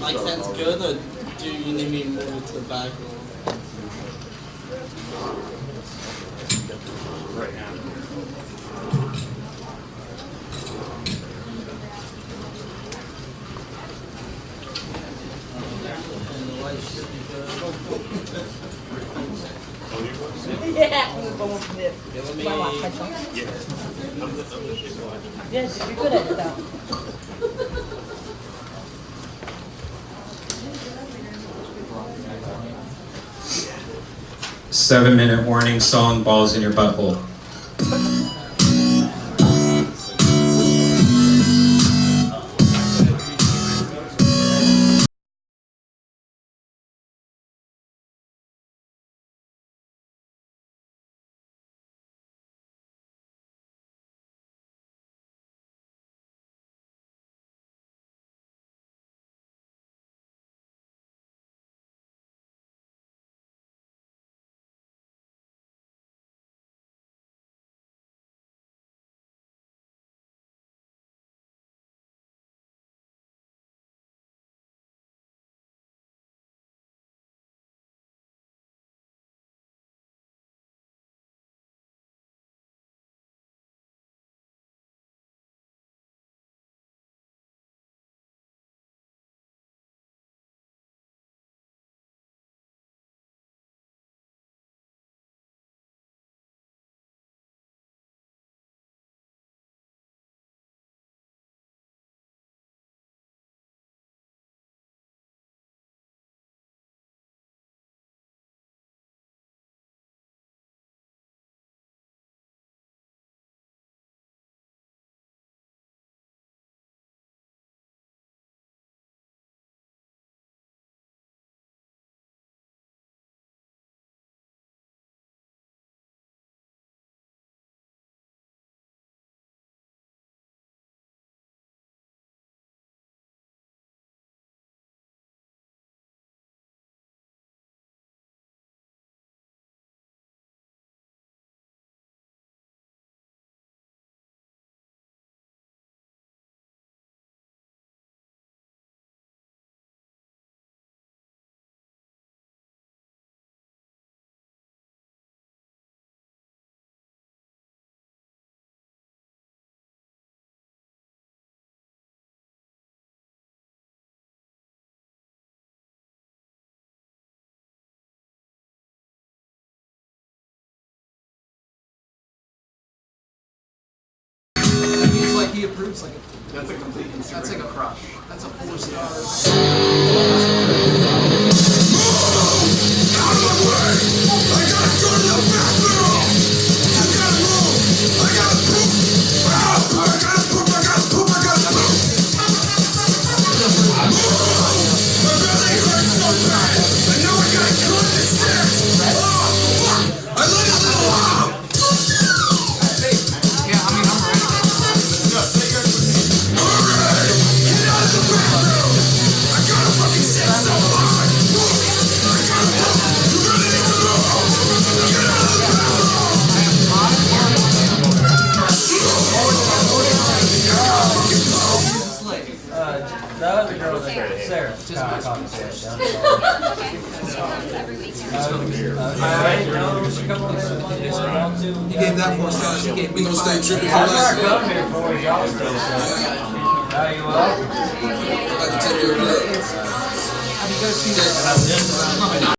Like that's good, or do you need me to move it to the back? Right now. Yeah, I'm going from there. Yes, you're good at it though. Seven-minute warning song, balls in your butthole. He approves like a, that's a complete Instagram. That's like a crush. That's a 4-star. Out of my way! I gotta go to the bathroom! I gotta move! I gotta poop! I gotta poop! I gotta poop! I gotta poop! My belly hurts so bad! I know I gotta climb the stairs! Oh, fuck! I like a little hop! That other girl, Sarah. Just You gave that 4 stars. You gave me 5 stars. I'm not coming here for y'all still. How you well? I can take your girl. How do you go see that?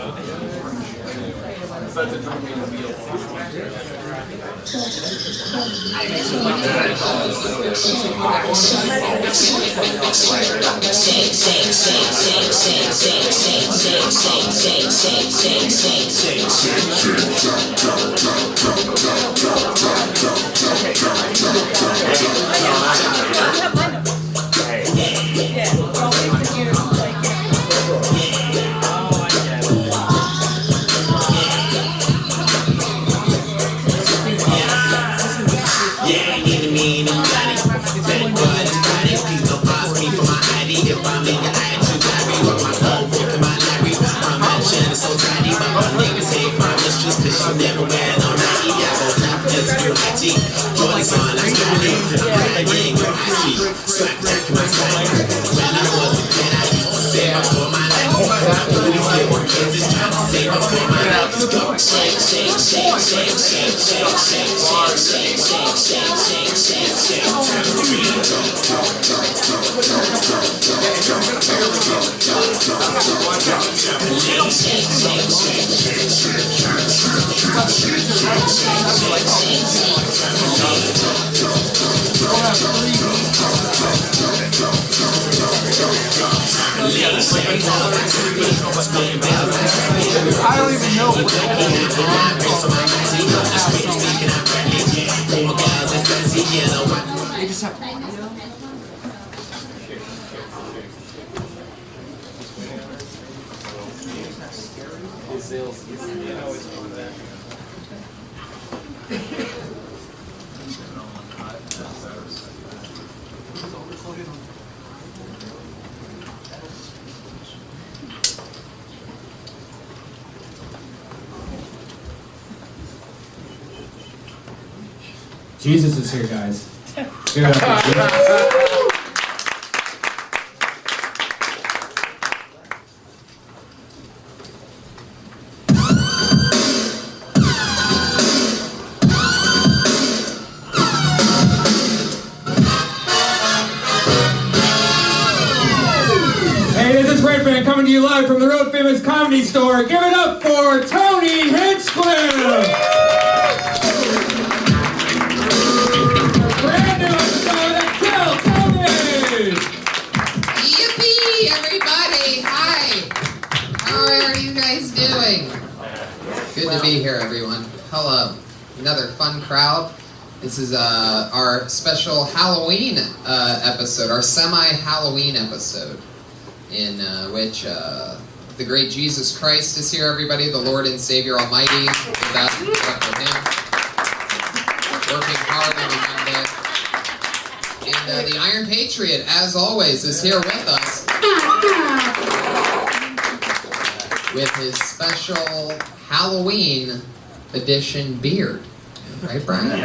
I don't even know what they just have Jesus is here, guys. Give it up for Jesus. Hey, this is Red Band coming to you live from the Road Famous Comedy Store. Give it up for Tony Hinchcliffe! Yippee, everybody! Hi! How are you guys doing? Good to be here, everyone. Hello. Another fun crowd. This is our special Halloween episode, our semi-Halloween episode, in which the great Jesus Christ is here, everybody, the Lord and Savior Almighty. With us, for him. Working hard on the Monday. And the Iron Patriot, as always, is here with us with his special Halloween edition beard. Right, Brian?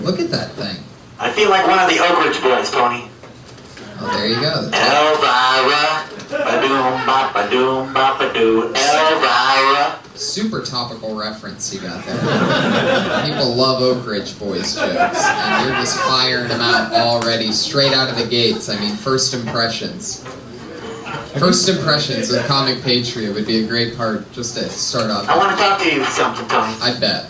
Look at that thing. I feel like one of the Oak Ridge boys, Tony. Oh, there you go. Elvira, ba-doom, ba-ba-doom, ba-ba-doo, Elvira. Super topical reference you got there. People love Oak Ridge Boys jokes, and you're just firing them out already, straight out of the gates. I mean, first impressions. First impressions with Comic Patriot would be a great part just to start off. I want to talk to you something, Tony. I bet.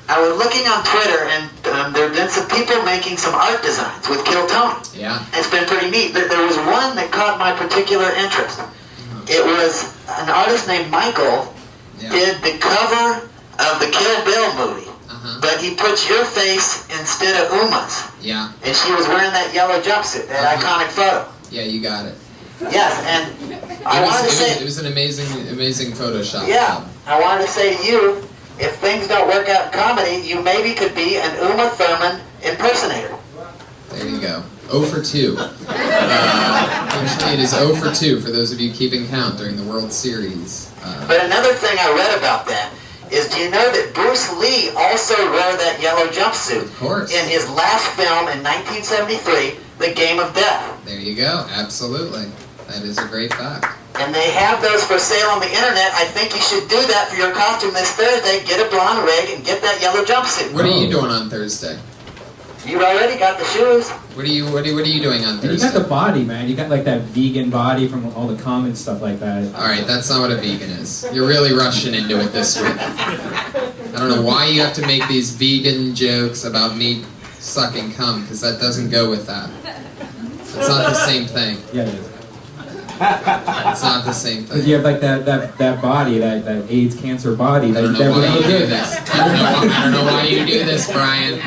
I was looking on Twitter, and there have been some people making some art designs with Kill Tony. Yeah. It's been pretty neat. There was one that caught my particular interest. It was an artist named Michael did the cover of the Kill Bill movie, but he put your face instead of Uma's. Yeah. And she was wearing that yellow jumpsuit, that iconic photo. Yeah, you got it. Yes, and I wanted to say... It was an amazing Photoshop. Yeah, I wanted to say to you, if things don't work out in comedy, you maybe could be an Uma Thurman impersonator. There you go. 0 for 2. Actually, it is 0 for 2 for those of you keeping count during the World Series. But another thing I read about that is, do you know that Bruce Lee also wore that yellow jumpsuit? Of course. In his last film in 1973, The Game of Death. There you go. Absolutely. That is a great fact. And they have those for sale on the internet. I think you should do that for your costume this Thursday. Get a blonde wig and get that yellow jumpsuit. What are you doing on Thursday? You've already got the shoes. What are you doing on And you Thursday? got the body, man. You got like that vegan body from all the comments, stuff like that. All right, that's not what a vegan is. You're really rushing into it this week. I don't know why you have to make these vegan jokes about meat sucking cum, because that doesn't go with that. It's not the same thing. Yeah, it is. It's not the same Because thing. you have like that body, that AIDS cancer body. I That don't know why never you do did. this. I don't know why you do this, Brian.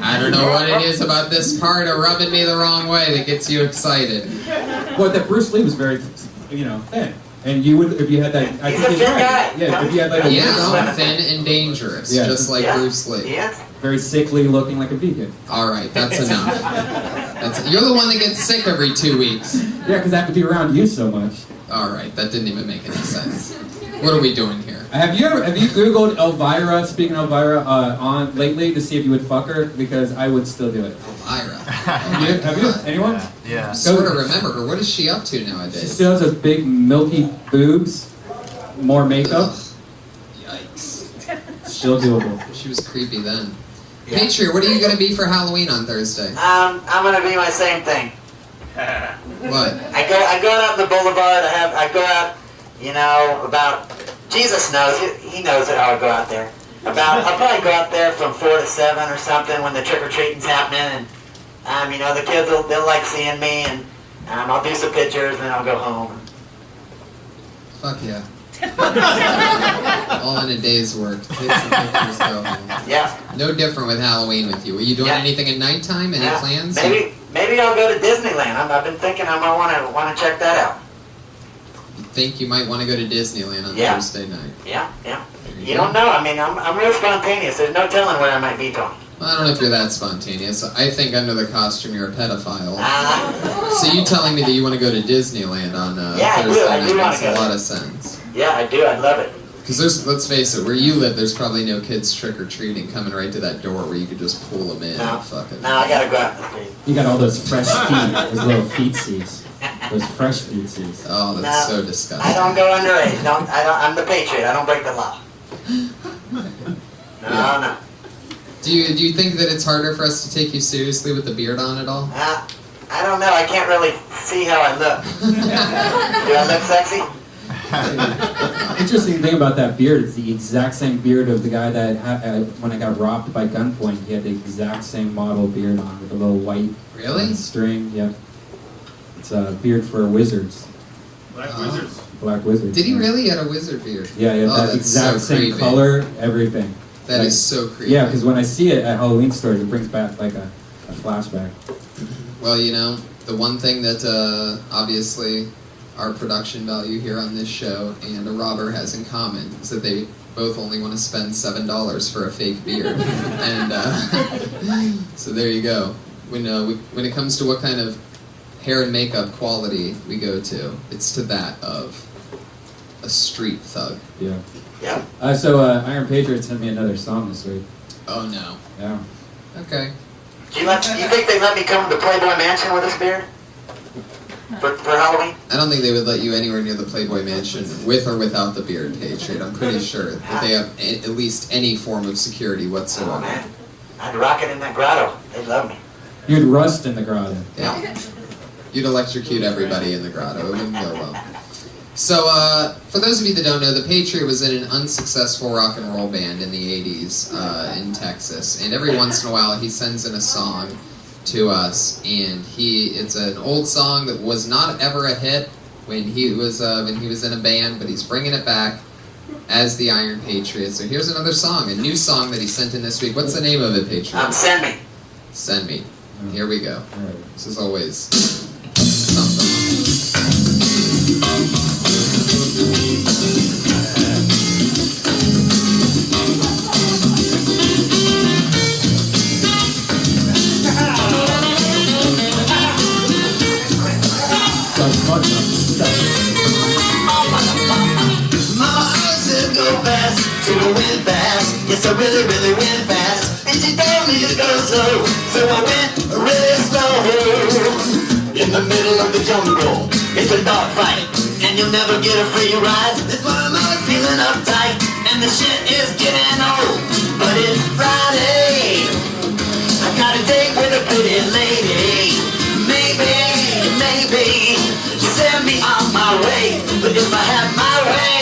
I don't know what it is about this part of rubbing me the wrong way that gets you excited. Well, that Bruce Lee was very, thin. And you would, if you had that, I He's think a he's fit right. guy. Yeah, if you had like a wig Yeah, on, thin and dangerous, Yeah. just like Bruce Lee. Yes. very sickly looking like a vegan. All right, that's enough. You're the one that gets sick every 2 weeks. Yeah, because I have to be around you so much. All right, that didn't even make any sense. What are we doing here? Have you Googled Elvira, speaking of Elvira, on lately to see if you would fuck her? Because I would still do it. Elvira. Have you? Anyone? Yeah. Sort of remember her. What is she up to She nowadays? still has those big milky boobs, more makeup, Yikes. still doable. She was creepy then. Patriot, what are you going to be for Halloween on Thursday? I'm gonna be my same thing. What? I go out the boulevard. I go out, about. Jesus knows. He knows how I go out there. I'll probably go out there from 4 to 7 or something when the trick or treating's happening, and the kids they'll like seeing me, and I'll do some pictures, and then I'll go home. Fuck yeah. All in a day's work. Take some pictures, go home. Yeah. No different with Halloween with you. Were you doing Yeah. anything at nighttime? Any Yeah. plans? Maybe I'll go to Disneyland. I've been thinking I might want to check that out. You think you might want to go to Disneyland on Yeah. Thursday night? Yeah. You don't know. I mean, I'm real spontaneous. There's no telling where I might be, Tony. Well, I don't know if you're that spontaneous. I think under the costume you're a pedophile. Uh, So you telling me that you want to go to Disneyland on Yeah, I do. Thursday I do night wanna makes go. a lot of sense. yeah, I do. I'd love it. Because let's face it, where you live, there's probably no kids trick-or-treating coming right to that door where you could just pull them in No. and fucking... No, I gotta go out in the street. You got all those fresh feet, those little feetsies, those fresh feetsies. Oh, that's No, so I disgusting. don't go underage. I'm the patriot. I don't break the law. No. Do you think that it's harder for us to take you seriously with the beard on at all? I don't know. I can't really see how I look. Do I look sexy? Interesting thing about that beard, it's the exact same beard of the guy that when I got robbed by gunpoint, he had the exact same model beard on with a little white Really? string. Yep. It's a beard for wizards. Black Oh. Wizards. Black wizards. Did he really had a wizard beard? Yeah, Oh, that that's exact so same creepy. color, everything. That Like, is so creepy. Yeah, because when I see it at Halloween stores, it brings back like a flashback. Well, the one thing that obviously our production value here on this show and a robber has in common is that they both only want to spend $7 for a fake beard. And so there you go. When it comes to what kind of hair and makeup quality we go to, it's to that of a street thug. Yeah. Yeah. So Iron Patriot sent me another song this week. Oh no. Yeah. Okay. You think they let me come to Playboy Mansion with this beard? For Halloween? I don't think they would let you anywhere near the Playboy Mansion with or without the beard, Patriot. I'm pretty sure that they have at least any form of security Oh whatsoever. man, I'd rock it in that grotto. They'd love me. You'd rust in the grotto. Yeah. You'd electrocute everybody in the grotto. It wouldn't go well. So, for those of you that don't know, the Patriot was in an unsuccessful rock and roll band in the 80s in Texas. And every once in a while, he sends in a song to us. And it's an old song that was not ever a hit when he was in a band, but he's bringing it back as the Iron Patriot. So here's another song, a new song that he sent in this week. What's the name of it, Patriot? Send me. Send Me. Here we go. All right. This is always something. Sounds fun, though. Mama always said go fast, so I went fast. Yes, I really, really went fast. And she told me to go slow, so I went really slow. In the middle of the jungle, it's a dog fight, and you'll never get a free ride. That's why I'm always feeling uptight, and the shit is getting old. But it's Friday, I gotta a date with a pretty lady. Maybe, maybe send me on my way. But if I had my way,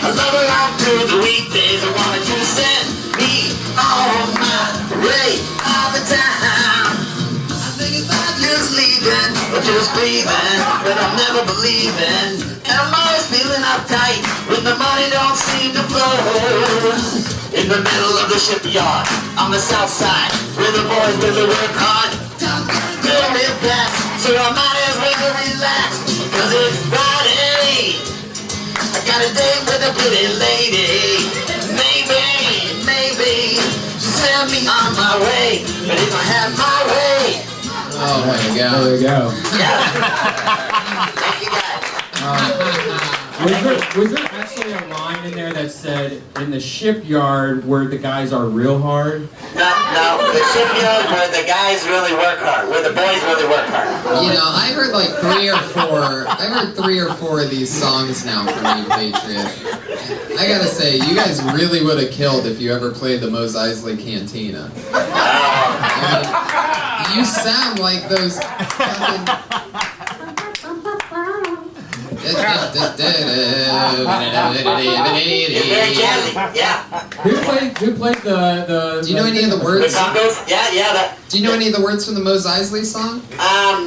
I love her all through the weekdays. I wanted to send me on my way all the time. I think about just leaving or just breathing, but I'm never believing. And I'm always feeling uptight when the money don't seem to flow. In the middle of the shipyard on the south side, where the boys really work hard. Time goes real fast, so I might as well relax, cause it's Friday. I got a date with a pretty lady. Maybe send me on my way. But if I had my way. Oh my God. There we go. Yeah. Thank you guys. Was there actually a line in there that said, in the shipyard where the guys are real hard? No, the shipyard where the guys really work hard, where the boys really work hard. You know, I heard like 3 or 4. I've heard 3 or 4 of these songs now from you, Patriot. I gotta say, you guys really would have killed if you ever played the Mos Eisley Cantina. I mean, you sound like those fucking... You're very jazzy, yeah. Who played the Do you know any of the The words? congos? Yeah. Do you know any of the words from the Mos Eisley song?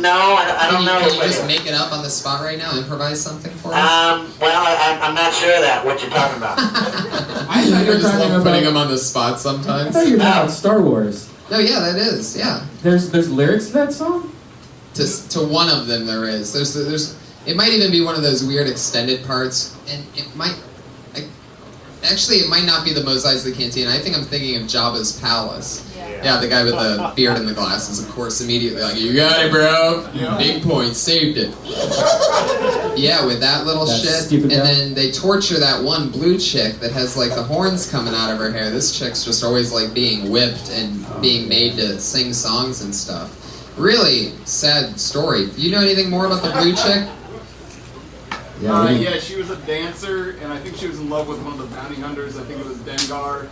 No, I don't know. Can you just make it up on the spot right now? Improvise something for us? Well, I'm not sure of that, what you're talking about. I thought you were just talking love about. putting them on the spot I sometimes. thought you were talking about Star Wars. No, yeah, that is, yeah. There's lyrics to that song? To one of them there is. There's. It might even be one of those weird extended parts, and it might. Actually, it might not be the Mos Eisley Cantina. I think I'm thinking of Jabba's Palace. Yeah, the guy with the beard and the glasses, of course, immediately like, you got it, bro. Big point, saved it. Yeah, with that little That shit, stupid and guy. then they torture that one blue chick that has like the horns coming out of her hair. This chick's just always like being whipped and being made to sing songs and stuff. Really sad story. Do you know anything more about the blue chick? Yeah, she was a dancer, and I think she was in love with one of the bounty hunters. I think it was Dengar,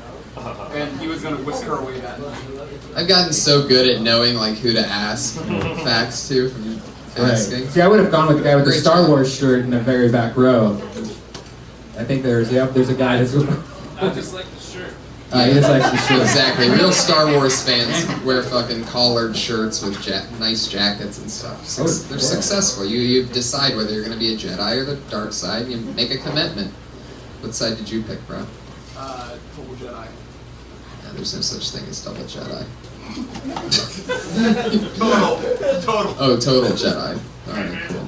and he was going to whisk her away that night. I've gotten so good at knowing like who to ask facts to from asking. See, I would have gone with the guy with the Great Star job. Wars shirt in the very back row. I think there's a guy that's. I just like the shirt. He just likes the shirt. Exactly. Real Star Wars fans wear fucking collared shirts with nice jackets and stuff. They're successful. You decide whether you're going to be a Jedi or the dark side, and you make a commitment. What side did you pick, bro? Total Jedi. Yeah, there's no such thing as double Jedi. Total. Oh, total Jedi. Alright, cool.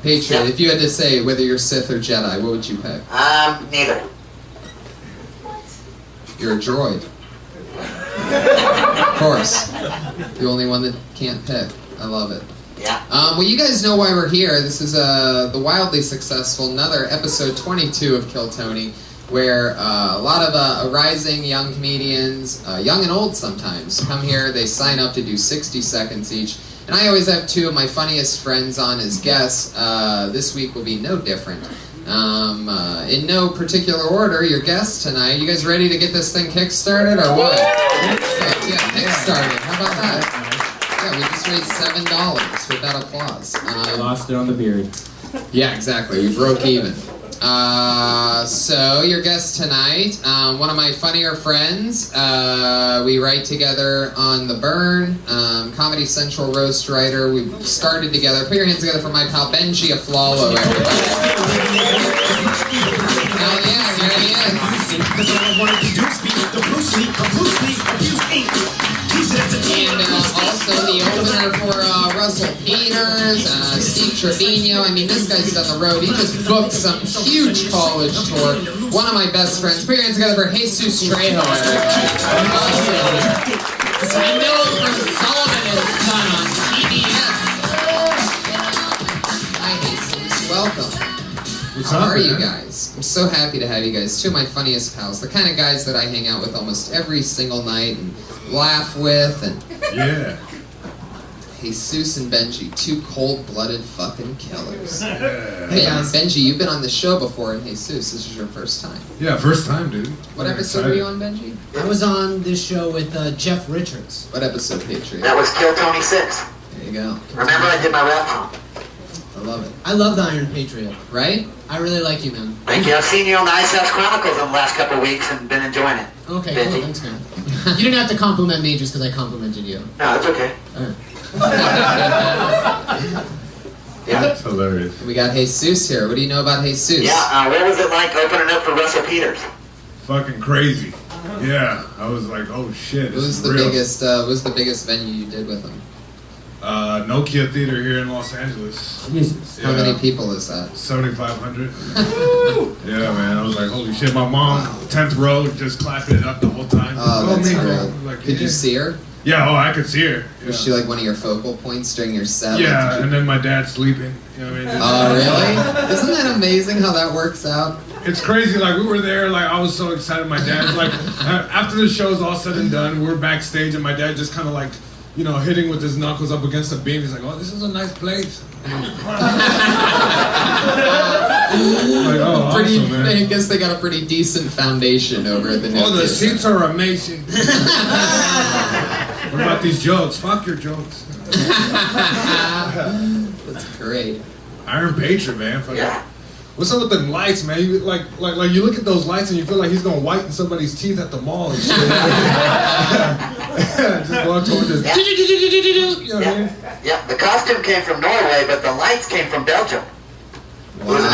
Patriot, if you had to say whether you're Sith or Jedi, what would you pick? Neither. You're a droid. Of course. The only one that can't pick. I love it. Yeah. Well, you guys know why we're here. This is the wildly successful, another episode 22 of Kill Tony, where a lot of rising young comedians, young and old sometimes, come here. They sign up to do 60 seconds each. And I always have 2 of my funniest friends on as guests. This week will be no different. In no particular order, your guests tonight. You guys ready to get this thing kick-started or what? Yeah, kick-started. How about that? Yeah, we just raised $7 with that applause. I lost it on the beard. Yeah, exactly. We broke even. So your guest tonight, one of my funnier friends. We write together on The Burn, Comedy Central roast writer. We started together. Put your hands together for my pal Benji Aflalo, everybody. Hell yeah, here he is. And also the opener for Russell Peters, Steve Trevino. I mean, this guy's on the road. He just booked some huge college tour. One of my best friends. Put your hands together for Jesus Trejo, everybody. I know from Sullivan and Son on CBS. Hi, Jesus. Welcome. How are you guys? I'm so happy to have you guys. 2 of my funniest pals. The kind of guys that I hang out with almost every single night and laugh with and... Yeah. Jesus and Benji, two cold-blooded fucking killers. Hey, Benji, you've been on the show before, and Jesus, this is your first time. Yeah, first time, dude. What episode were you on, Benji? I was on this show with Jeff Richards. What episode, Patriot? That was Kill Tony 6. There you go. Remember I did my rap song. I love it. I love the Iron Patriot. Right? I really like you, man. Thank you. I've seen you on the Ice House Chronicles in the last couple of weeks and been enjoying it. Okay, Benji. cool. Thanks, man. You didn't have to compliment me just because I complimented you. No, it's okay. Yeah. That's hilarious. We got Jesus here. What do you know about Jesus? Yeah, what was it like opening up for Russell Peters? Fucking crazy. Yeah, I was like, oh shit. What was the biggest? What was the biggest venue you did with him? Nokia Theater here in Los Angeles. Jesus. How many people is that? 7,500. Yeah, man. I was like, holy shit. My mom, 10th row, just clapping it up the whole time. Oh, that's Negro. great. Like, Did you see her? Yeah, I could see her. Yeah. Was she like one of your focal points during your set? Yeah, Like, and then my dad sleeping. You know what I mean? Oh, really? Isn't that amazing how that works out? It's crazy. Like, we were there. Like, I was so excited. My dad's like, after the show's all said and done, we're backstage, and my dad just kind of like, you know, hitting with his knuckles up against the beam. He's like, oh, this is a nice place. Like, oh, awesome, man. I guess they got a pretty decent foundation over at the Oh, the Nokia seats are amazing. What about these jokes? Fuck your jokes. That's great. Iron Patriot, man. Fuck Yeah. What's up with them lights, man? You, like you look at those lights and you feel like he's gonna whiten somebody's teeth at the mall and shit. Just go up towards this. Yeah. You know what I mean? Yeah, the costume came from Norway, but the lights came from Belgium. Wow. All right.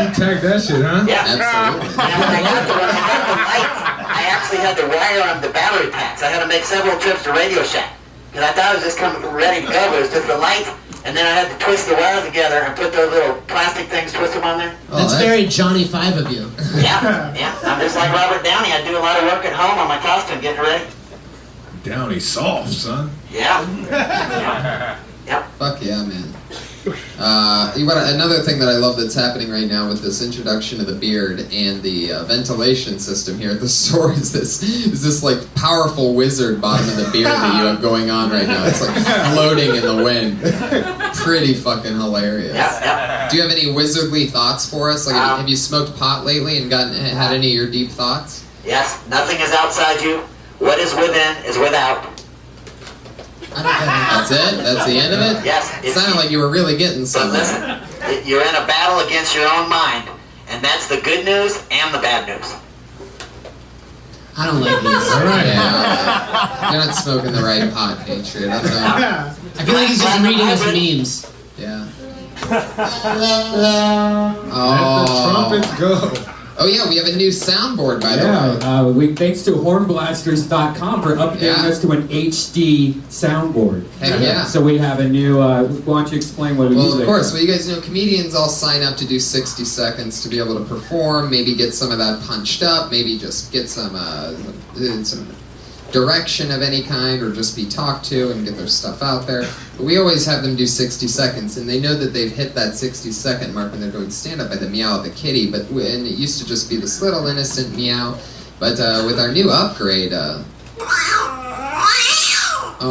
You tagged that shit, huh? Yeah. Absolutely. And when I got the lights, I actually had to wire on the battery packs. I had to make several trips to Radio Shack. Because I thought it was just coming ready to go, but it was just the light, and then I had to twist the wires together and put those little plastic things, twist them on there. That's very Johnny Five of you. Yeah, yeah. I'm just like Robert Downey. I do a lot of work at home on my costume, getting ready. Downey soft, son. Yeah. Yep. Fuck yeah, man. Another thing that I love that's happening right now with this introduction of the beard and the ventilation system here at the store is this like powerful wizard bottom of the beard that you have going on right now. It's like floating in the wind. Pretty fucking hilarious. Yeah. Do you have any wizardly thoughts for us? Like, have you smoked pot lately and had any of your deep thoughts? Yes. Nothing is outside you. What is within is without. That's it? That's the end of it? Yes. It sounded like you were really getting But something. listen, you're in a battle against your own mind, and that's the good news and the bad news. I don't like these. All right. Yeah. You're not smoking the right pot, Patriot. I don't know. I feel like he's just reading his memes. Yeah. Let the trumpets go. Oh yeah, we have a new soundboard by the way. Thanks to hornblasters.com for updating us to an HD soundboard. Heck yeah. So we have a new, why don't you explain what we use? Well, of course. Well, you guys know comedians all sign up to do 60 seconds to be able to perform, maybe get some of that punched up, maybe just get some direction of any kind, or just be talked to and get their stuff out there. But we always have them do 60 seconds, and they know that they've hit that 60-second mark when they're doing stand-up by the meow of the kitty, and it used to just be this little innocent meow. But with our new upgrade, oh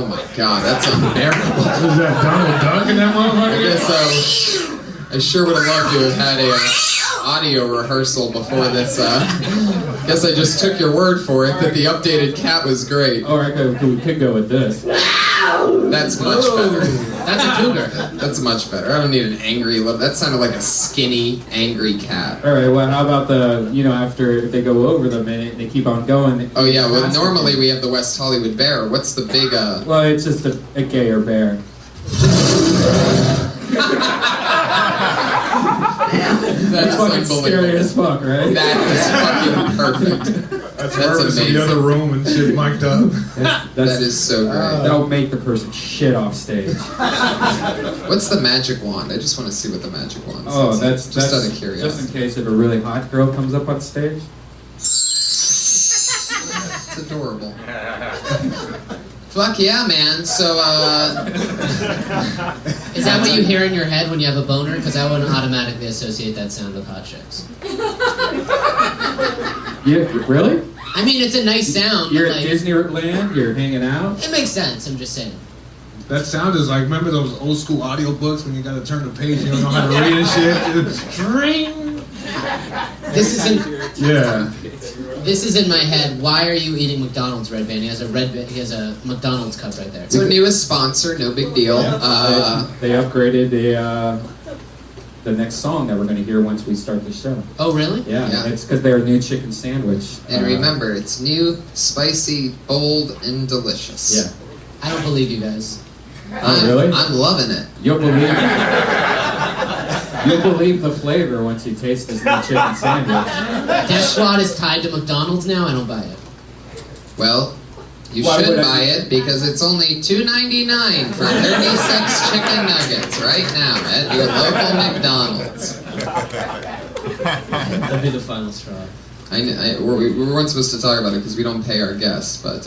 my god, that's unbearable. Was that Donald Duck in that motherfucker? I guess I sure would have loved to have had a audio rehearsal before this. Guess I just took your word for it that the updated cat was great. All right, we could go with this. That's much better. That's a cougar. That's much better. I don't need an angry look. That sounded like a skinny, angry cat. All right, well, how about after they go over the minute and they keep on going? Oh yeah, well normally we have the West Hollywood Bear. What's the big Well, it's just a gayer bear. That's fucking scary as fuck, right? That is fucking perfect. That's amazing. In the other room and shit mic'd up. That is so great. That'll make the person shit off stage. What's the magic wand? I just want to see what the magic wand is. Oh, that's just out of curiosity. Just in case if a really hot girl comes up on stage. It's adorable. Fuck yeah, man. So, Is that what you hear in your head when you have a boner? Because I wouldn't automatically associate that sound with hot chicks. Yeah, really? I mean, it's a nice sound. You're but, at like, Disneyland, you're hanging out. it makes sense. I'm just saying. That sound is like, remember those old school audiobooks when you gotta turn the page, you don't know how to read and shit? Ring. This isn't. Yeah. This is in my head. Why are you eating McDonald's, Red Van? He has a McDonald's cup right there. It's our newest sponsor, no big deal. They upgraded the next song that we're going to hear once we start the show. Oh, really? Yeah. It's because they're a new chicken sandwich. And remember, it's new, spicy, bold, and delicious. Yeah. I don't believe you guys. Really? I'm loving it. You'll believe the flavor once you taste this new chicken sandwich. Death Squad is tied to McDonald's now? I don't buy it. Well, you Why should would I- buy it because it's only $2.99 for 36 chicken nuggets right now at your local McDonald's. That'll be the final straw. We weren't supposed to talk about it because we don't pay our guests, but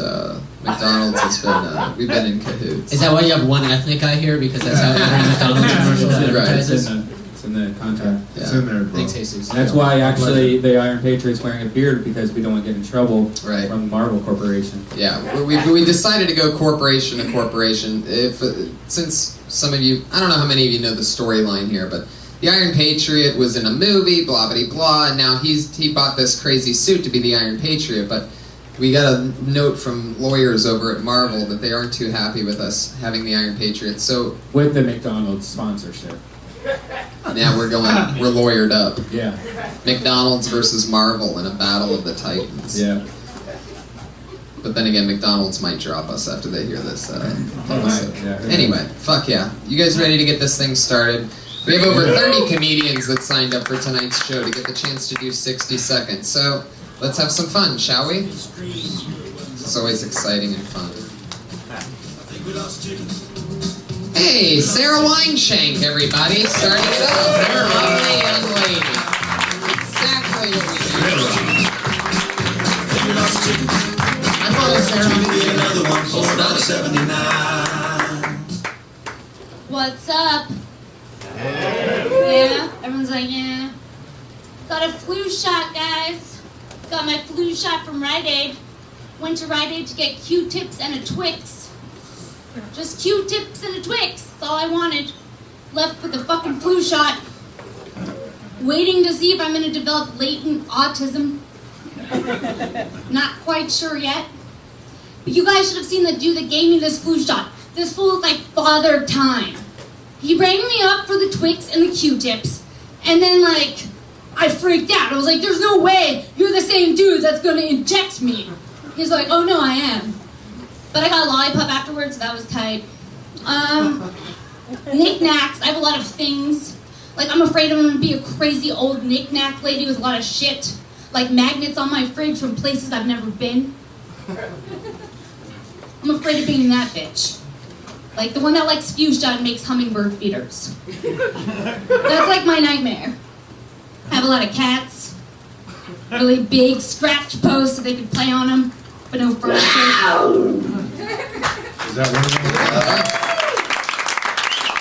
McDonald's has been, we've been in cahoots. Is that why you have one ethnic guy here? Because that's how every McDonald's commercial advertises? It's in the contract. It's in there, bro. Thanks, Jesus. That's why actually the Iron Patriot's wearing a beard, because we don't want to get in trouble from Marvel Corporation. Yeah, we decided to go corporation to corporation. Since some of you, I don't know how many of you know the storyline here, but the Iron Patriot was in a movie, blah blah blah, and now he bought this crazy suit to be the Iron Patriot, but we got a note from lawyers over at Marvel that they aren't too happy with us having the Iron Patriot, so with the McDonald's sponsorship. Now we're lawyered up. Yeah. McDonald's versus Marvel in a battle of the Titans. Yeah. But then again, McDonald's might drop us after they hear this episode. Yeah. Anyway, fuck yeah. You guys ready to get this thing started? We have over 30 comedians that signed up for tonight's show to get the chance to do 60 seconds. So let's have some fun, shall we? It's always exciting and fun. Hey, Sarah Wineshank, everybody. Starting it off. Her lovely young lady. Exactly what we need. I follow Sarah. Another one for $1.79. What's up? Yeah, everyone's like, yeah. Got a flu shot, guys. Got my flu shot from Rite Aid. Went to Rite Aid to get Q-tips and a Twix. Just Q-tips and a Twix. That's all I wanted. Left with the fucking flu shot. Waiting to see if I'm going to develop latent autism. Not quite sure yet. But you guys should have seen the dude that gave me this flu shot. This fool is like Father Time. He rang me up for the Twix and the Q-tips. And then, like, I freaked out. I was like, there's no way you're the same dude that's going to inject me. He's like, oh, no, I am. But I got a lollipop afterwards, so that was tight. Knick-knacks. I have a lot of things. Like, I'm afraid I'm going to be a crazy old knick-knack lady with a lot of shit. Like magnets on my fridge from places I've never been. I'm afraid of being that bitch. Like the one that likes fuchsia and makes hummingbird feeders. That's like my nightmare. I have a lot of cats. Really big scratch posts so they can play on them, but no furniture. Is that one of them?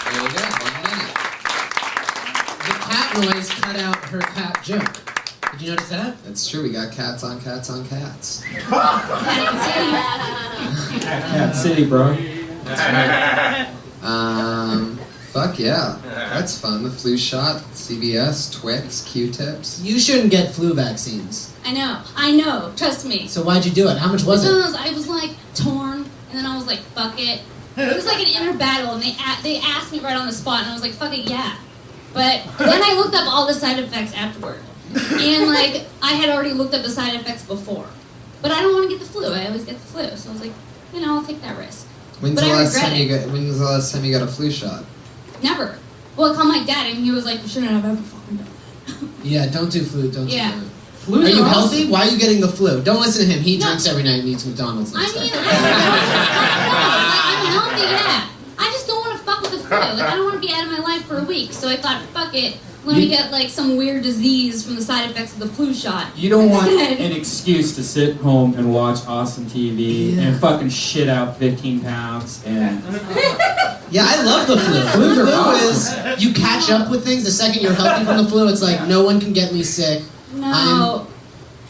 There you go, 1 minute. The cat noise cut out her cat joke. Did you notice that? That's true, we got cats on cats on cats. Cat City, bro. Fuck yeah. That's fun. The flu shot, CVS, Twix, Q-tips. You shouldn't get flu vaccines. I know, trust me. So why'd you do it? How much was it? Because I was like torn, and then I was like, fuck it. It was like an inner battle, and they asked me right on the spot, and I was like, fuck it, yeah. But then I looked up all the side effects afterward. And like, I had already looked up the side effects before. But I don't want to get the flu. I always get the flu. So I was like, I'll take that risk. When's the last time you got a flu shot? Never. Well, I called my dad, and he was like, you shouldn't have ever fucking done that. Yeah, don't do flu. Don't do Yeah. flu. Are you healthy? Why are you getting the flu? Don't listen to him. He drinks every night and eats McDonald's next I mean, time. I'm healthy, yeah. I just don't want to fuck with the flu. Like, I don't want to be out of my life for a week. So I thought, fuck it. Let me get like some weird disease from the side effects of the flu shot. You don't want an excuse to sit home and watch awesome TV and fucking shit out 15 pounds and... Yeah, I love the flu. Flus are Flu awesome. is, you catch up with things. The second you're healthy from the flu, it's like, no one can get me sick. No.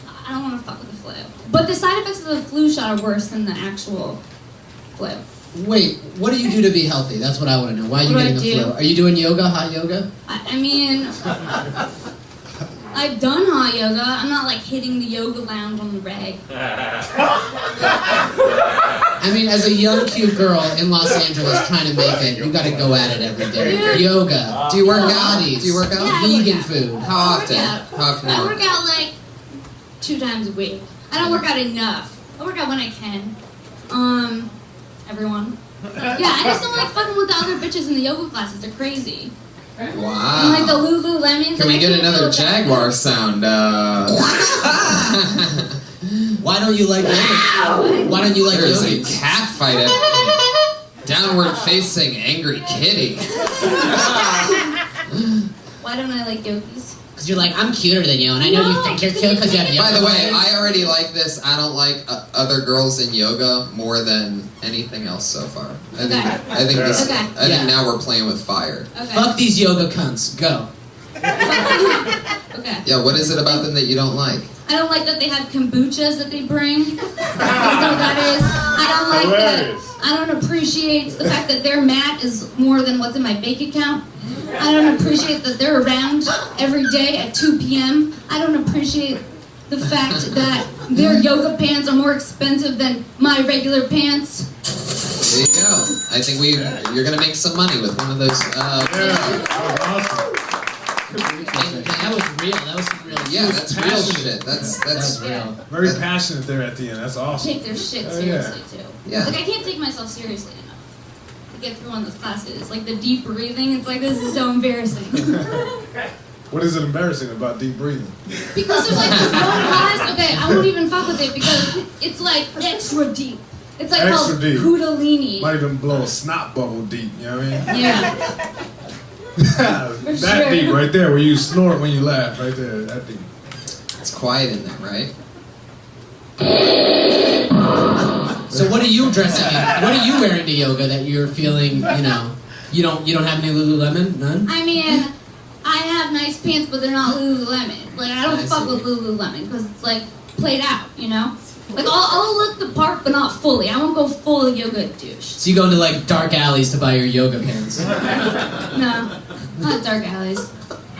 I don't want to fuck with the flu. But the side effects of the flu shot are worse than the actual flu. Wait, what do you do to be healthy? That's what I want to know. Why are you What getting do the I do? flu? Are you doing yoga, hot yoga? I mean, I've done hot yoga. I'm not like hitting the yoga lounge on the reg. I mean, as a young, cute girl in Los Angeles trying to make it, you got to go at it every day. Dude. Yoga. Do you work out? Pilates, Do you work out? Yeah, I Vegan work out. food. How often? I How often do you I work work out like 2 times a week. I don't work out enough. I work out when I can. Everyone. Yeah, I just don't like fucking with the other bitches in the yoga classes. They're crazy. And like the Wow. Lululemons. Can we get another Jaguar sound? Why don't you like yoga? Why don't you like There's a yoga? cat fight at downward facing angry kitty. Why don't I like yogis? Because you're like, I'm cuter than you, and I know you think you're cute because you have yoga. By the way, legs. I already like this. I don't like other girls in yoga more than anything else so far. I think this. Okay. I think now we're playing with fire. Okay. Fuck these yoga cunts. Go. Okay. Yeah, what is it about them that you don't like? I don't like that they have kombuchas that they bring. You know what that is? I don't like that. I don't appreciate the fact that their mat is more than what's in my bank account. I don't appreciate that they're around every day at 2 p.m. I don't appreciate the fact that their yoga pants are more expensive than my regular pants. There you go. I think you're gonna make some money with one of those. That was real. That was some real. Yeah, that's real shit. That's real. Very passionate there at the end. That's awesome. Take their shit Oh, seriously too. Yeah. Like I can't take myself seriously enough to get through one of those classes. Like the deep breathing, it's like this is so embarrassing. What is it embarrassing about deep breathing? Because there's like this one class, okay, I won't even fuck with it because it's like extra deep. It's like Extra called deep. Kundalini. Might even blow a snot bubble deep, you know what I mean? Yeah. That sure. deep right there, where you snort when you laugh, right there, that deep. It's quiet in there, right? So what are you dressing in? What are you wearing to yoga that you're feeling, you don't have any Lululemon? None? I mean, I have nice pants, but they're not Lululemon. Like I don't I fuck see. with Lululemon because it's like played out, you know? Like I'll look the part, but not fully. I won't go full yoga douche. So you go into like dark alleys to buy your yoga pants. No, not dark alleys.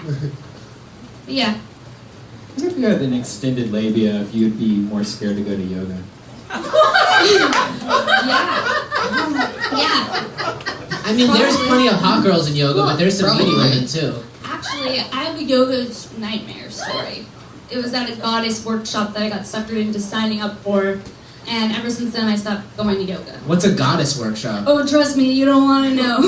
But yeah. What if you had an extended labia, if you'd be more scared to go to yoga? Yeah. I mean, there's plenty of hot girls in yoga, but there's some beauty Probably. women too. Actually, I have a yoga nightmare story. It was at a goddess workshop that I got suckered into signing up for, and ever since then I stopped going to yoga. What's a goddess workshop? Oh, trust me, you don't want to know.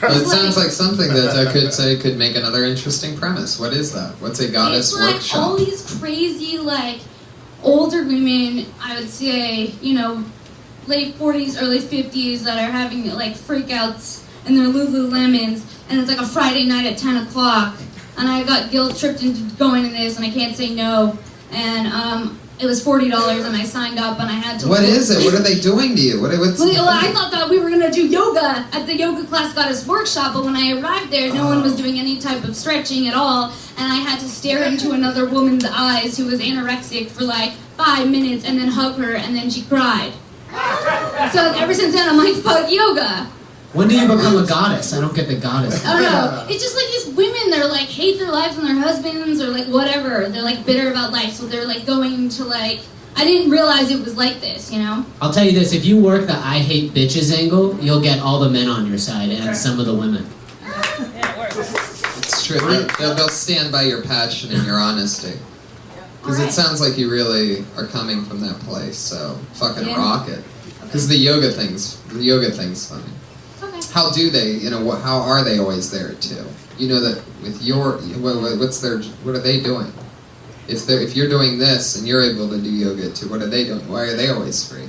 Well, it sounds like something that I could say could make another interesting premise. What is that? What's a goddess It's like workshop? all these crazy, like, older women, I would say, late 40s, early 50s that are having, like, freakouts in their Lululemons, and it's like a Friday night at 10 o'clock, and I got guilt-tripped into going to this, and I can't say no, and, it was $40, and I signed up, and I had to... What is it? What are they doing to you? What's Well, I thought that we were going to do yoga at the yoga class goddess workshop, but when I arrived there, no one was doing any type of stretching at all, and I had to stare into another woman's eyes who was anorexic for like 5 minutes and then hug her, and then she cried. So ever since then, I'm like, fuck yoga. When do you become a goddess? I don't get the goddess. I don't know. It's just like these women, they're like hate their lives and their husbands or like whatever. They're like bitter about life, so they're like going to like... I didn't realize it was like this, you know? I'll tell you this, if you work the I hate bitches angle, you'll get all the men on your side and some of the women. It's true. They'll stand by your passion and your honesty. Because it sounds like you really are coming from that place, so fucking rock it. Because the yoga thing's funny. Okay. How do they, how are they always there too? You know that with what are they doing? If you're doing this and you're able to do yoga too, what are they doing? Why are they always free?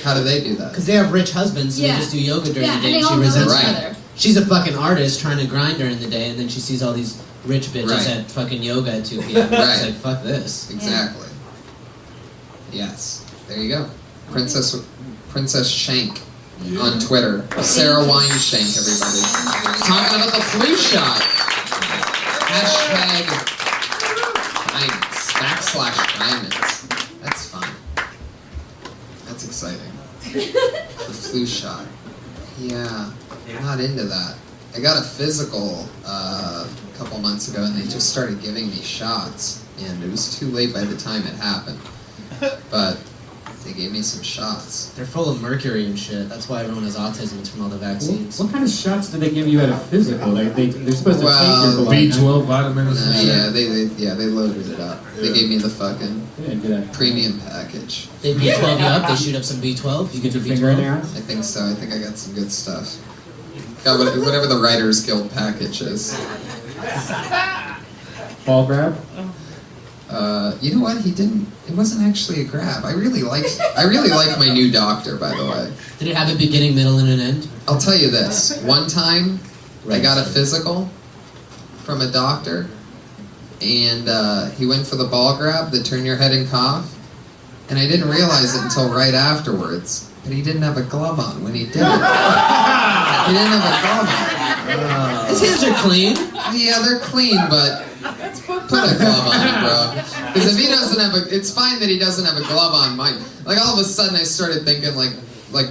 How do they do that? Because they have rich husbands, so Yeah. they just do yoga during Yeah, the day, and they and all she know resents each it. other. She's a fucking artist trying to grind during the day, and then she sees all these rich bitches Right. at fucking yoga at 2 p.m. Right. It's like, fuck this. Exactly. Yes. There you go. Princess Shank on Twitter. Sarah Wineshank, everybody. Talking about the flu shot. #diamonds. /diamonds. That's fun. exciting. The flu shot. Yeah, I'm not into that. I got a physical a couple months ago, and they just started giving me shots, and it was too late by the time it happened. But they gave me some shots. They're full of mercury and shit. That's why everyone has autism. It's from all the vaccines. What kind of shots do they give you at a physical? Like they're supposed to take your blood. B12 vitamins. Yeah, they loaded it up. They gave me the fucking premium package. They B12 you up. They shoot up some B12. You get your finger in there. I think so. I think I got some good stuff. Got whatever the Writers Guild package is. Ball grab. You know what? He didn't. It wasn't actually a grab. I really like my new doctor, by the way. Did it have a beginning, middle, and an end? I'll tell you this. One time, I got a physical from a doctor, and he went for the ball grab, the turn your head and cough, and I didn't realize it until right afterwards. But he didn't have a glove on when he did it. He didn't have a glove on. His hands are clean. Yeah, they're clean, but put a glove on it, bro. Because if he doesn't have it's fine that he doesn't have a glove on. Mine, like all of a sudden, I started thinking like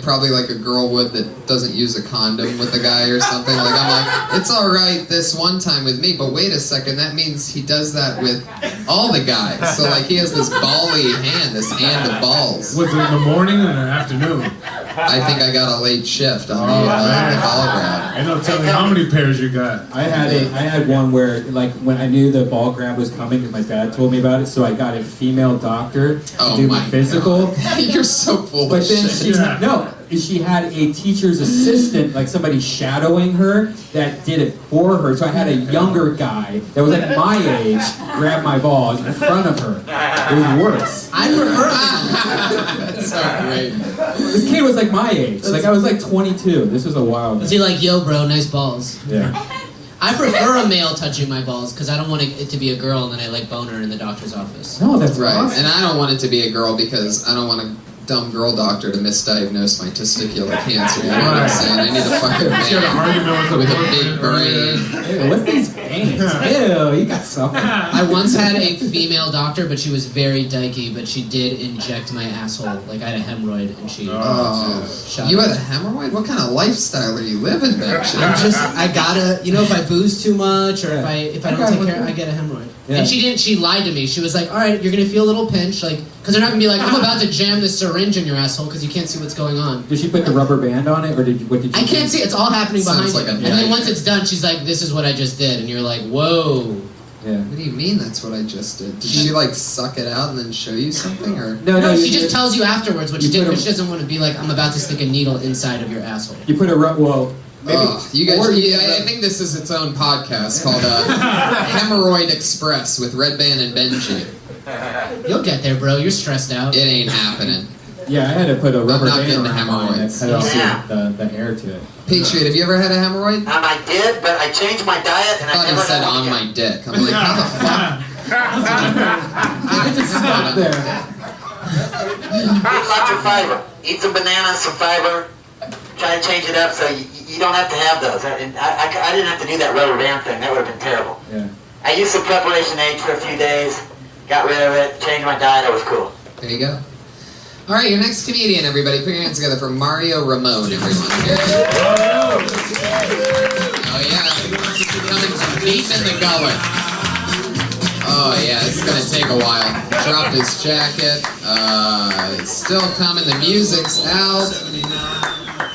probably like a girl would that doesn't use a condom with a guy or something. Like I'm like, it's all right this one time with me, but wait a second, that means he does that with all the guys. So like he has this bally hand, this hand of balls. Was it in the morning or in the afternoon? I think I got a late shift on the ball grab. And don't tell me how many pairs you got. I had one where like when I knew the ball grab was coming because my dad told me about it, so I got a female doctor to do my physical. You're so full but of then shit. she had a teacher's assistant, like somebody shadowing her, that did it for her. So I had a younger guy that was like my age grab my balls in front of her. It was worse. I prefer. That's so great. This kid was like my age. Like I was like 22. This was a while ago. Was he like, yo, bro, nice balls? Yeah. I prefer a male touching my balls because I don't want it to be a girl and then I like bone her in the doctor's office. No, that's right. awesome. And I don't want it to be a girl because I don't want a dumb girl doctor to misdiagnose my testicular cancer. You know what I'm saying? I need a fucking man with a big brain. Ew, what's these veins? Ew, you got something. I once had a female doctor, but she was very dykey, but she did inject my asshole. Like I had a hemorrhoid and she shot You it. had a hemorrhoid? What kind of lifestyle are you living, bitch? I gotta, if I booze too much or if I don't take care, I get a hemorrhoid. Yeah. And she lied to me. She was like, all right, you're gonna feel a little pinch, like, because they're not gonna be like, I'm about to jam this syringe in your asshole because you can't see what's going on. Did she put the rubber band on it, or what did you I can't see. It's all happening behind Sounds you. like a And then knife. once it's done, she's like, this is what I just did. And you're like, whoa. Yeah. What do you mean that's what I just did? Did she like suck it out and then show you something, or? No, she just tells you afterwards what she did because she doesn't want to be like, I'm about to stick a needle inside of your asshole. You put maybe. You guys, I think this is its own podcast called Hemorrhoid Express with Red Band and Benji. You'll get there, bro. You're stressed out. It ain't happening. Yeah, I had to put a rubber not band getting around mine hemorrhoids. that held the air to it. Patriot, have you ever had a hemorrhoid? I did, but I changed my diet and I thought I he never said had on it my again. dick. I'm like, how the fuck? I just stopped there. Eat lots of fiber. Eat some bananas, some fiber. Try to change it up so you don't have to have those. I didn't have to do that rubber band thing. That would have been terrible. Yeah. I used some preparation H for a few days, got rid of it, changed my diet. It was cool. There you go. All right, your next comedian, everybody. Put your hands together for Mario Ramone, everyone. Oh, yeah. Coming from deep in the gullet. Oh, yeah, it's going to take a while. Dropped his jacket. It's still coming. The music's out.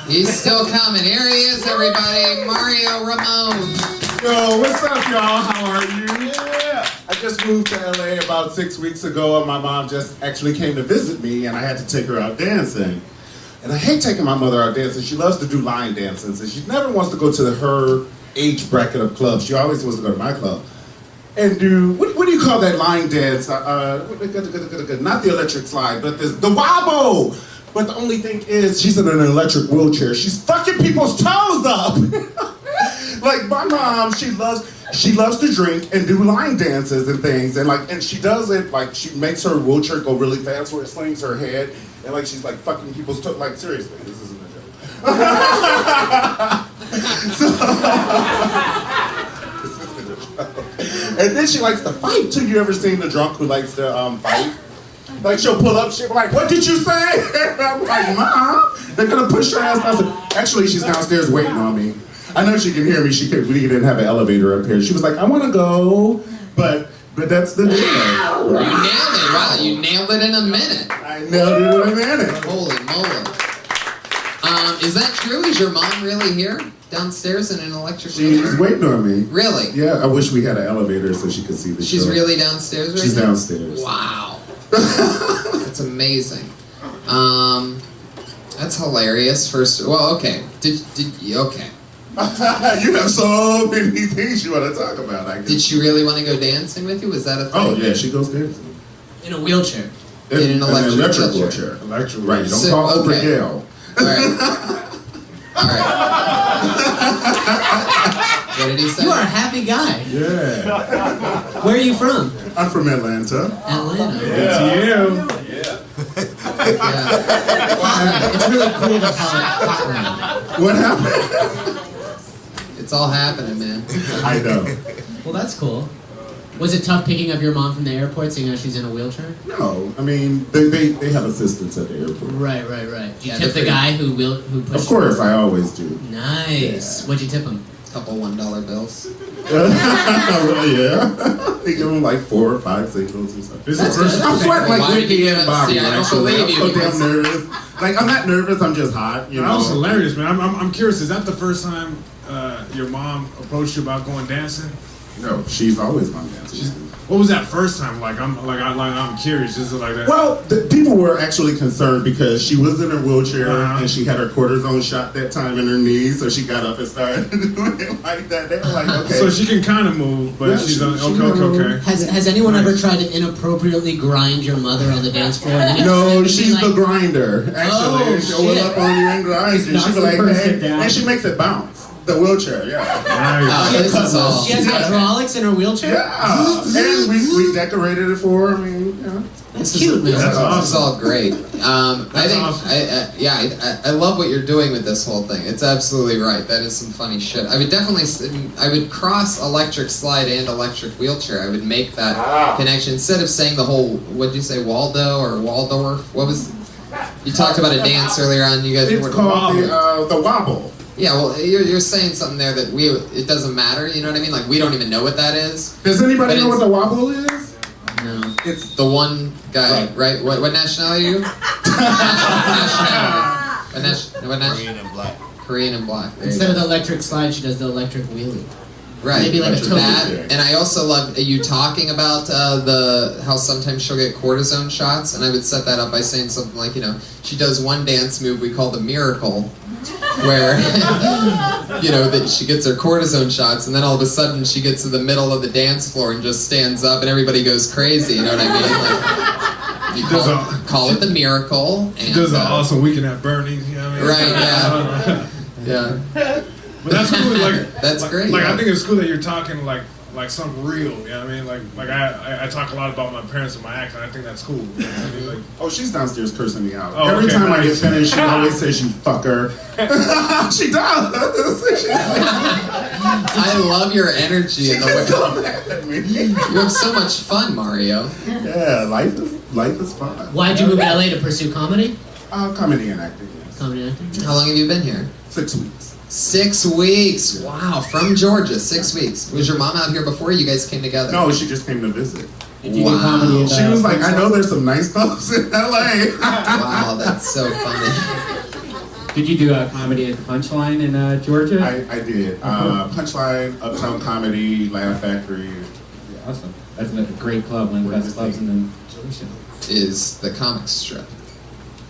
He's still coming. Here he is, everybody. Mario Ramone. Yo, what's up, y'all? How are you? Yeah. I just moved to LA about 6 weeks ago, and my mom just actually came to visit me, and I had to take her out dancing. And I hate taking my mother out dancing. She loves to do line dancing, and she never wants to go to her age bracket of clubs. She always wants to go to my club. And do, what do you call that line dance? Not the electric slide, but the wobble! But the only thing is, she's in an electric wheelchair. She's fucking people's toes up! Like, my mom, she loves to drink and do line dances and things, and she does it, like, she makes her wheelchair go really fast where it slings her head, and like, she's like fucking people's toes, like, seriously, this isn't a joke. And then she likes to fight too. You ever seen the drunk who likes to fight? Like she'll pull up, she'll be like, what did you say? I'm like, Mom, they're gonna push her ass down. Actually, she's downstairs waiting on me. I know she can hear me. We didn't have an elevator up here. She was like, I want to go, but that's the deal. You nailed it, wow, you nailed it in a minute. I nailed it in a minute. Holy moly. Is that true? Is your mom really here? Downstairs in an electric wheelchair? She's waiting on me. Really? Yeah, I wish we had an elevator so she could see the show. She's really downstairs right She's now? downstairs. Wow. That's amazing. That's hilarious. Well, okay. Okay. You have so many things you want to talk about. Did she really want to go dancing with you? Was that a thing? Oh, yeah, she goes dancing. In a wheelchair. In an electric wheelchair. Electric, right. Don't call Oprah Gail. Alright. What did he say? You are a happy guy. Yeah. Where are you from? I'm from Atlanta. Atlanta. It's you. It's really cool to call it Hotland. What happened? It's all happening, man. I know. Well, that's cool. Was it tough picking up your mom from the airport, seeing how she's in a wheelchair? No, I mean they have assistants at the airport. Right. Do you tip the guy who pushed? Of course, I always do. Nice. What'd you tip him? A couple $1 bills. Yeah. They give them like 4 or 5 signals or something. I'm sweating like Ricky and Bobby. I don't believe you. I'm so damn nervous. Like I'm not nervous. I'm just hot. You know. That was hilarious, man. I'm curious. Is that the first time your mom approached you about going dancing? No, she's always gone dancing. What was that first time like? I'm curious. Just like that. Well, the people were actually concerned because she was in her wheelchair and she had her cortisone shot that time in her knee, so she got up and started doing it like that. They were like, okay. So she can kind of move, but she's okay. Has anyone ever tried to inappropriately grind your mother on the dance floor? And No, she's the grinder. Actually, she'll shit. whip up on you and grind you. She'll be like, hey, and she makes it bounce. The wheelchair, yeah. This is all. She has hydraulics in her wheelchair? Yeah. And we decorated it for her. I mean, yeah. That's cute, man. That's awesome. This is all great. I think, awesome. I love what you're doing with this whole thing. It's absolutely right. That is some funny shit. I would cross electric slide and electric wheelchair. I would make that connection instead of saying the whole. What'd you say, Waldo or Waldorf? What was? You talked about a dance earlier on. You guys. It's called the wobble. Yeah, well, you're saying something there that it doesn't matter. You know what I mean? Like we don't even know what that is. Does anybody know what the wobble is? No. It's the one guy, right? What nationality are you? Korean and black. Korean and black. Instead of the electric slide, she does the electric wheelie. Right. Maybe like a that, token. and I also love you talking about how sometimes she'll get cortisone shots, and I would set that up by saying something like, she does one dance move we call the miracle, where that she gets her cortisone shots, and then all of a sudden she gets to the middle of the dance floor and just stands up, and everybody goes crazy. You know what I mean? Like, you call it the miracle. And, She does an awesome weekend at Bernie's. You know what I mean? Right. Yeah. Yeah. But that's cool. Like that's great. Like I think it's cool that you're talking like something real. You know what I mean? Like I talk a lot about my parents and my accent. I think that's cool. You know what I mean? Like, oh, she's downstairs cursing me out. Oh, Every okay, time I get nice. finished, she always says, "You fucker." She does. I love your energy and the way. So mad at me. You have so much fun, Mario. Yeah, life is fun. Why'd you move to LA to pursue comedy? Comedy and acting. Yes. Comedy and acting. How long have you been here? 6 weeks. 6 weeks. Wow, from Georgia. 6 weeks. Was your mom out here before you guys came together? No, she just came to visit. Did you do comedy? She was like, "I know there's some nice clubs in LA." Wow, that's so funny. Did you do a comedy at Punchline in Georgia? I did. Punchline, Uptown Comedy, Laugh Factory. Yeah, awesome. That's a great club, one of the best clubs in Georgia. Is the comic strip.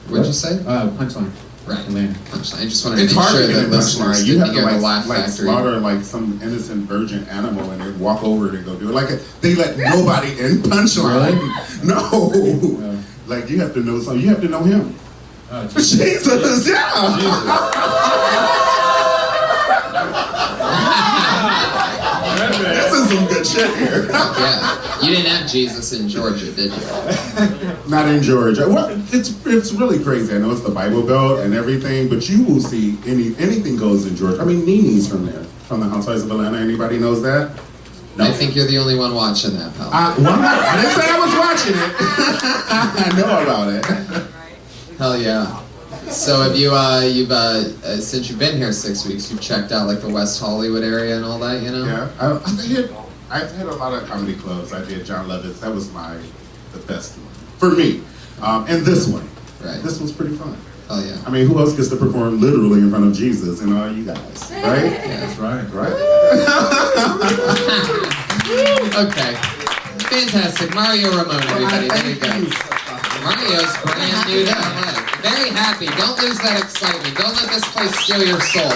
What'd you say? Punchline. Right. Atlanta. Punchline. I just wanted to It's make hard sure to get that in listeners Punchline. You didn't have hear to the Laugh Factory. slaughter like some innocent virgin animal and then walk over and go do it. Like they let nobody in Punchline. No. Like you have to know something. You have to know him. Oh, Jesus, yeah. This is some good shit here. Yeah. You didn't have Jesus in Georgia, did you? Not in Georgia. Well, it's really crazy. I know it's the Bible Belt and everything, but you will see anything goes in Georgia. I mean, Nene's from there, from the Housewives of Atlanta. Anybody knows that? No. I think you're the only one watching that, pal. Well, I didn't say I was watching it. I know about it. Hell yeah. So have you've since you've been here 6 weeks, you've checked out like the West Hollywood area and all that, you know? Yeah, I've hit a lot of comedy clubs. I did John Levitt's. That was the best one for me. And this one. Right. This was pretty fun. Oh yeah. I mean, who else gets to perform literally in front of Jesus and all you guys, right? Yeah, That's right. Right? Okay. Fantastic. Mario Ramone, everybody. There you go. Mario's brand new to LA. Very happy. Don't lose that excitement. Don't let this place steal your soul.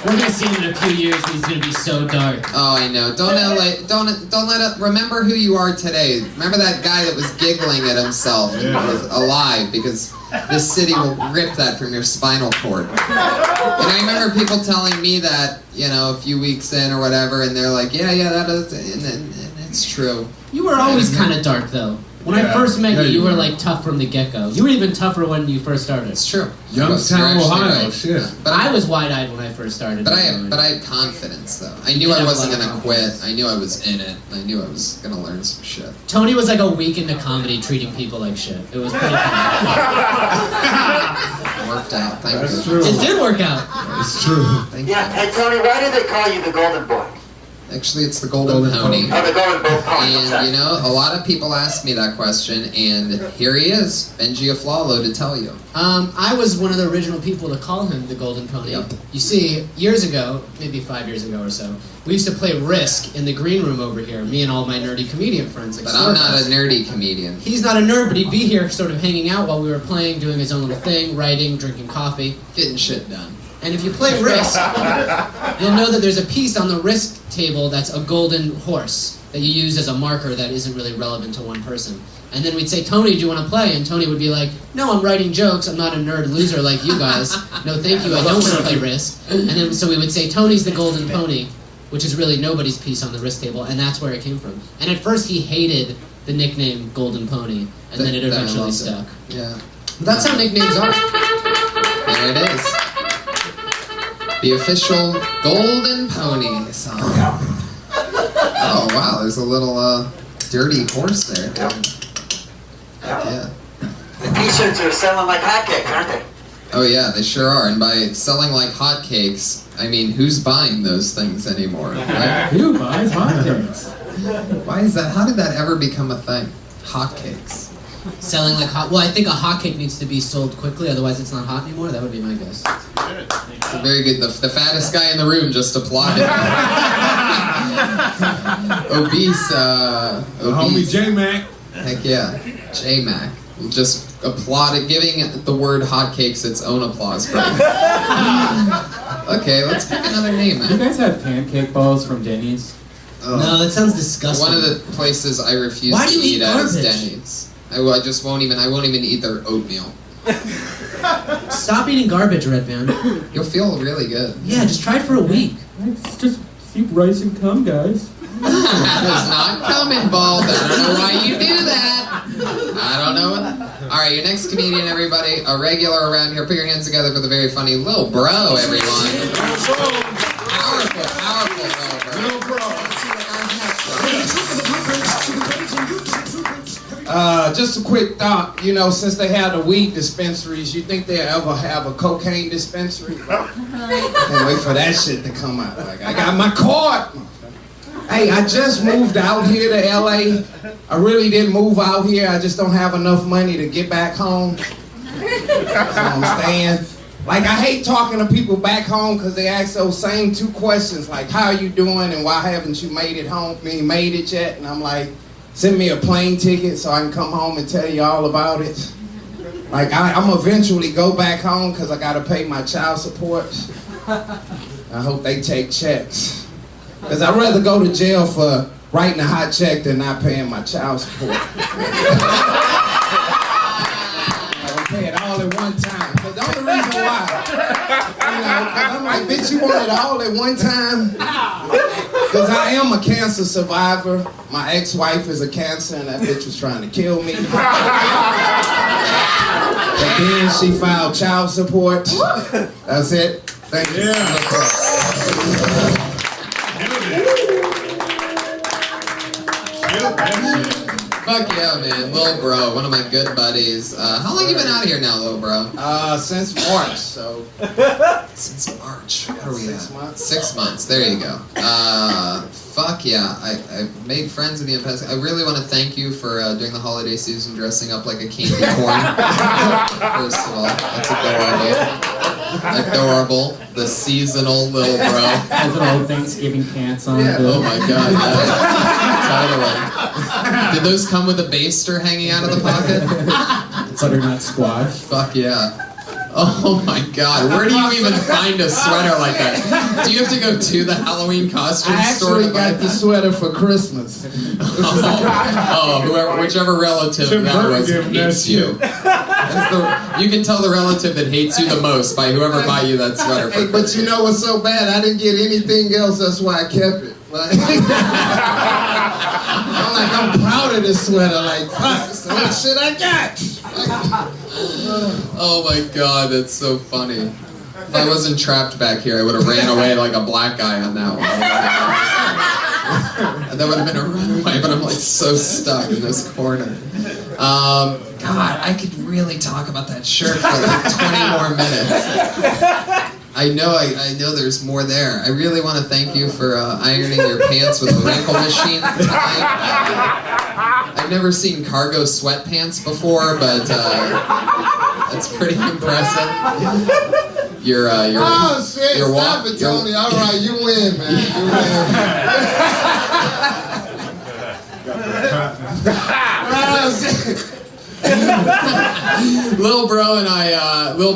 We're gonna see him in a few years and he's gonna be so dark. Oh, I know. Don't let it. Remember who you are today. Remember that guy that was giggling at himself and was alive, because this city will rip that from your spinal cord. And I remember people telling me that, you know, a few weeks in or whatever, and they're like, yeah, that is, and it's true. You were always kind of dark though. When I first met you were like tough from the get-go. You were even tougher when you first started. It's true. Youngstown, Ohio, right. shit. But I was wide-eyed when I first started. But I had confidence though. I knew I wasn't gonna quit. I knew I was in it. I knew I was gonna learn some shit. Tony was like a week into comedy, treating people like shit. It was pretty fun. It worked out. Thank you. That's true. It did work out. It's true. Thank Yeah, you. and Tony, why do they call you the Golden Boy? Actually, it's the Golden Pony. Oh, the Golden Boy. And, you know, a lot of people ask me that question, and here he is, Benji Aflalo, to tell you. I was one of the original people to call him the Golden Pony. Yep. You see, years ago, maybe 5 years ago or so, we used to play Risk in the green room over here, me and all my nerdy comedian friends. Like But I'm not a nerdy comedian. He's not a nerd, but he'd be here sort of hanging out while we were playing, doing his own little thing, writing, drinking coffee. Getting shit done. And if you play Risk, you'll know that there's a piece on the Risk table that's a golden horse that you use as a marker that isn't really relevant to one person. And then we'd say, Tony, do you want to play? And Tony would be like, no, I'm writing jokes. I'm not a nerd loser like you guys. No, thank you. I don't want to play Risk. And then so we would say, Tony's the Golden Pony, which is really nobody's piece on the Risk table. And that's where it came from. And at first he hated the nickname Golden Pony. And then it eventually stuck. Yeah. But that's how nicknames are. There it is. The official Golden Pony song. Oh wow, there's a little dirty horse there. Yeah. The t-shirts are selling like hotcakes, aren't they? Oh yeah, they sure are. And by selling like hotcakes, I mean who's buying those things anymore? Right? Who buys hotcakes? Why is that? How did that ever become a thing? Hotcakes. Selling like hot. Well, I think a hotcake needs to be sold quickly, otherwise it's not hot anymore. That would be my guess. It's a very good. The fattest guy in the room just applauded. Obese. Homie J-Mac. Heck yeah, J-Mac. Just applauded, giving the word hotcakes its own applause break. Okay, let's pick another name, You man. guys have pancake balls from Denny's? Oh. No, that sounds disgusting. One of the places I refuse Why to do you eat eat at is garbage? Denny's. I just won't even. I won't even eat their oatmeal. Stop eating garbage, Red Man. You'll feel really good. Yeah, just try it for a week. It's just soup, rice, and cum, guys. There's not cum involved. I don't know why you do that. I don't know. All right, your next comedian, everybody, a regular around here. Put your hands together for the very funny Lil Bro, everyone. Powerful, powerful Lil Bro. Just a quick thought, you know, since they have the weed dispensaries, you think they'll ever have a cocaine dispensary? Can't wait for that shit to come out. Like, I got my card. Hey, I just moved out here to LA. I really didn't move out here. I just don't have enough money to get back home. So I'm staying. Like, I hate talking to people back home because they ask those same two questions, like, how are you doing and why haven't you made it home? Made it yet? And I'm like, send me a plane ticket so I can come home and tell you all about it. Like, I'm eventually go back home because I got to pay my child support. I hope they take checks. Because I'd rather go to jail for writing a hot check than not paying my child support. I'll pay it all at one time. Because the only reason why, you know, 'cause I'm like, bitch, you want it all at one time? Because I am a cancer survivor. My ex-wife is a cancer and that bitch was trying to kill me. But then she filed child support. That's it. Thank you. Fuck yeah, man. Lil Bro, one of my good buddies. How long you been out here now, Lil Bro? Since March, so. Since March. What are we 6 at? months. 6 months. There you go. Fuck yeah. I've made friends with you in the past. I really want to thank you for during the holiday season dressing up like a candy corn. First of all, that's adorable. The seasonal Lil Bro. Has an old Thanksgiving pants on. Yeah. Oh my god, totally. Did those come with a baster hanging out of the pocket? Butternut squash. Fuck yeah. Oh my god, where do you even find a sweater like that? Do you have to go to the Halloween costume I store actually to buy got the that? sweater for Christmas. Whichever relative Tim that Burton was gave him hates that you. You can tell the relative that hates you the most by whoever buy you that sweater for Hey, but you know what's so bad? I didn't get anything else, that's why I kept it. Like, I'm proud of this sweater. Like, fuck, so what shit I got? Oh my god, that's so funny. If I wasn't trapped back here, I would have ran away like a black guy on that one. That would have been a runaway, but I'm like so stuck in this corner. God, I could really talk about that shirt for like 20 more minutes. I know there's more there. I really want to thank you for ironing your pants with a wrinkle machine tonight. I've never seen cargo sweatpants before, but that's pretty impressive. Oh shit, stop it, Tony. All right, you win, man. You win. Lil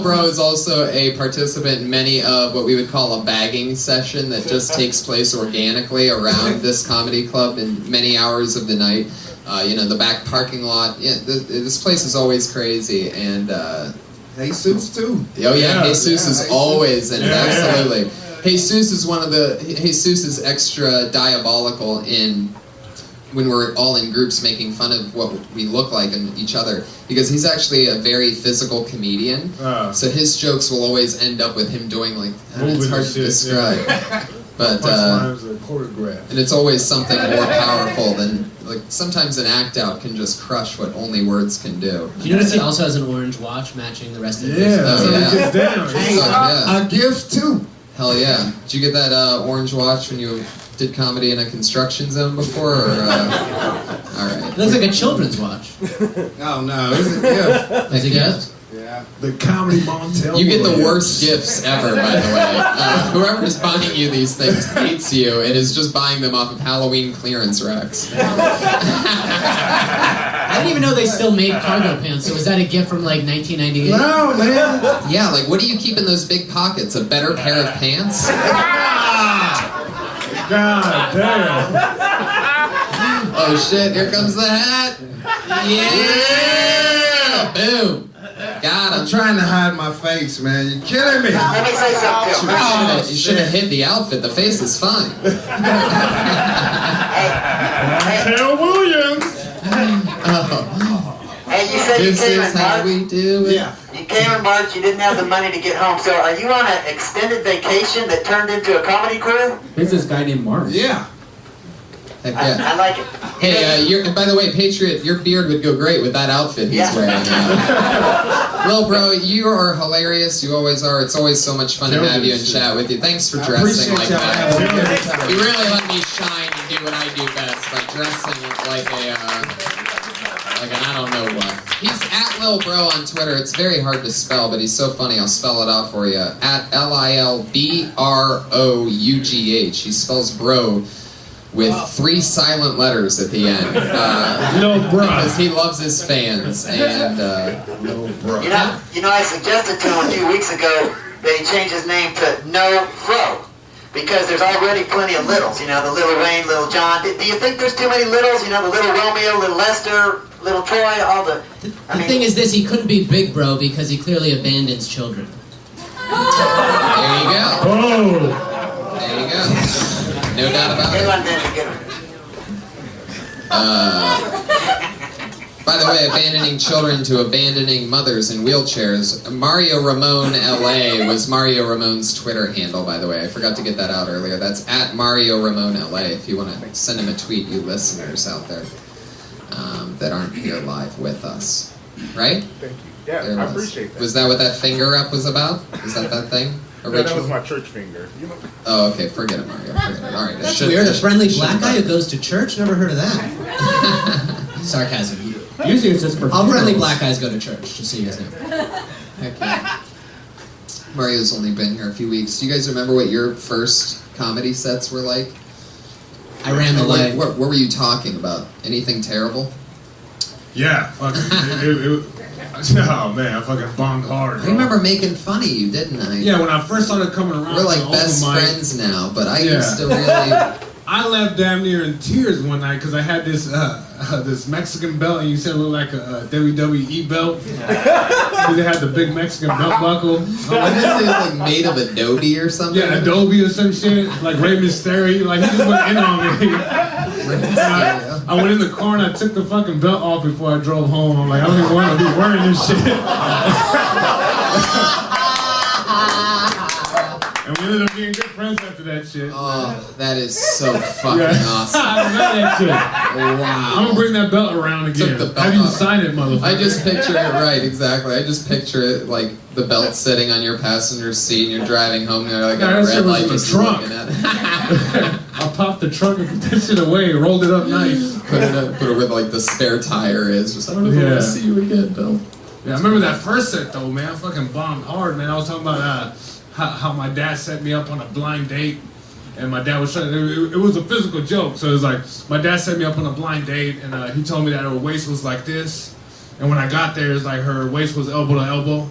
Bro is also a participant in many of what we would call a bagging session that just takes place organically around this comedy club in many hours of the night. The back parking lot. Yeah, this place is always crazy, and Jesus too. Oh yeah, Jesus is always in it. Absolutely. Jesus is Jesus is extra diabolical in when we're all in groups making fun of what we look like and each other, because he's actually a very physical comedian. So his jokes will always end up with him doing like, it's hard to describe. Yeah. But and it's always something more powerful than, like, sometimes an act out can just crush what only words can do. Do you notice he also has an orange watch matching the rest of his? A gift too. Hell yeah. Did you get that orange watch when you did comedy in a construction zone before? Or, alright. It looks like a children's watch. No, it's a gift. It's a gift? Yeah. The comedy Montel. You get the worst gifts ever, by the way. Whoever is buying you these things hates you and is just buying them off of Halloween clearance racks. I didn't even know they still made cargo pants, so was that a gift from like 1998? No, man. Yeah, like, what do you keep in those big pockets? A better pair of pants? God damn. Oh shit, here comes the hat. Yeah! Boom. Got him. I'm trying to hide my face, man. You're killing me. Let me say something. You should have hid the outfit. The face is fine. Tell Williams. Hey, you said This you came is in how March. we do it. Yeah. You came in March. You didn't have the money to get home. So, are you on an extended vacation that turned into a comedy career? Who's this guy named Mark? Yeah. Heck yeah. I like it. Hey, by the way, Patriot, your beard would go great with that outfit he's wearing. Lil Bro, you are hilarious. You always are. It's always so much fun to have you and chat with you. Thanks for dressing like that. You really let me shine and do what I do best by dressing like an I don't know what. He's at Lil Bro on Twitter. It's very hard to spell, but he's so funny. I'll spell it out for you. At LILBROUGH. He spells bro with 3 silent letters at the end. No bro. Because he loves his fans. And no bro. You know, I suggested to him a few weeks ago that he change his name to No Fro. Because there's already plenty of littles, the Little Rain, Little John. Do you think there's too many littles? The Little Romeo, Little Lester, Little Troy, all the... The thing is this, he couldn't be Big Bro because he clearly abandons children. There you go. Oh. There you go. No doubt about Get it. one, Benji, get him. By the way, abandoning children to abandoning mothers in wheelchairs. Mario Ramon LA was Mario Ramon's Twitter handle, by the way. I forgot to get that out earlier. That's at Mario Ramon LA if you want to send him a tweet, you listeners out there that aren't here live with us. Right? Thank you. Yeah, I appreciate that. Was that what that finger up was about? Was that thing? Yeah, that was my church finger. You know? Oh, okay. Forget it, Mario. Forget it. All right. That's weird. A friendly black guy who goes to church? Never heard of that. Sarcasm. Usually it's just for all friendly black guys go to church, just so you guys know. Heck yeah. Mario's only been here a few weeks. Do you guys remember what your first comedy sets were like? I ran the light. What were you talking about? Anything terrible? Yeah, fucking. Oh man, I fucking bombed hard. I remember making fun of you, didn't I? Yeah, when I first started coming around, we're like to best open mic, friends now. But I used to really. I left damn near in tears one night because I had this this Mexican belt, and you said it looked like a WWE belt. Because it had the big Mexican belt buckle. What is it, like made of Adobe or something? Yeah, Adobe or some shit. Like Rey Mysterio. Like he just went in on me. I went in the car and I took the fucking belt off before I drove home. I'm like, I don't even want to be wearing this shit. And we ended up being good friends after that shit. Oh, that is so fucking awesome. I love that shit. Wow. I'm gonna bring that belt around again. Took the belt Have you off. signed it, motherfucker? I just picture it right, exactly. I just picture it like the belt sitting on your passenger seat and you're driving home and you're like Yeah, a that shit red was light in the just trunk. looking at it. I popped the trunk and put that shit away, rolled it up nice. Put it where like the spare tire is. Just I don't know if I want to see you again, Bill. Yeah, I remember that first set though, man. I fucking bombed hard, man. I was talking about how my dad set me up on a blind date, and my dad was trying. It was a physical joke, so it was like my dad set me up on a blind date, and he told me that her waist was like this, and when I got there, it's like her waist was elbow to elbow.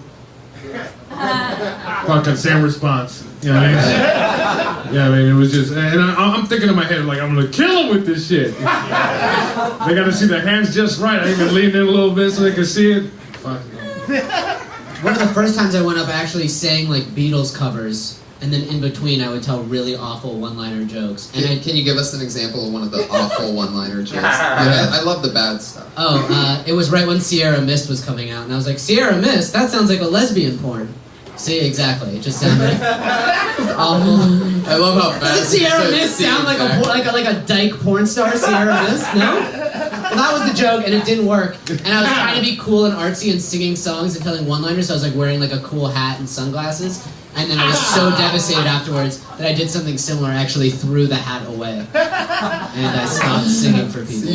Fucking same response. You know what I mean? Yeah, I mean, it was just, and I'm thinking in my head, like, I'm gonna kill him with this shit. They gotta see the hands just right. I even leaned in a little bit so they could see it. Fuck. One of the first times I went up, I actually sang like Beatles covers, and then in between I would tell really awful one-liner jokes. And Can you give us an example of one of the awful one-liner jokes? Yeah, I love the bad stuff. it was right when Sierra Mist was coming out, and I was like, Sierra Mist? That sounds like a lesbian porn. See, exactly. It just sounded awful. I love how fast. Doesn't Sierra Mist sound like a dyke porn star? Sierra Mist? No. Well, that was the joke, and it didn't work. And I was trying to be cool and artsy and singing songs and telling one-liners, so I was like wearing like a cool hat and sunglasses. And then I was so devastated afterwards that I did something similar. I actually threw the hat away, and I stopped singing for people.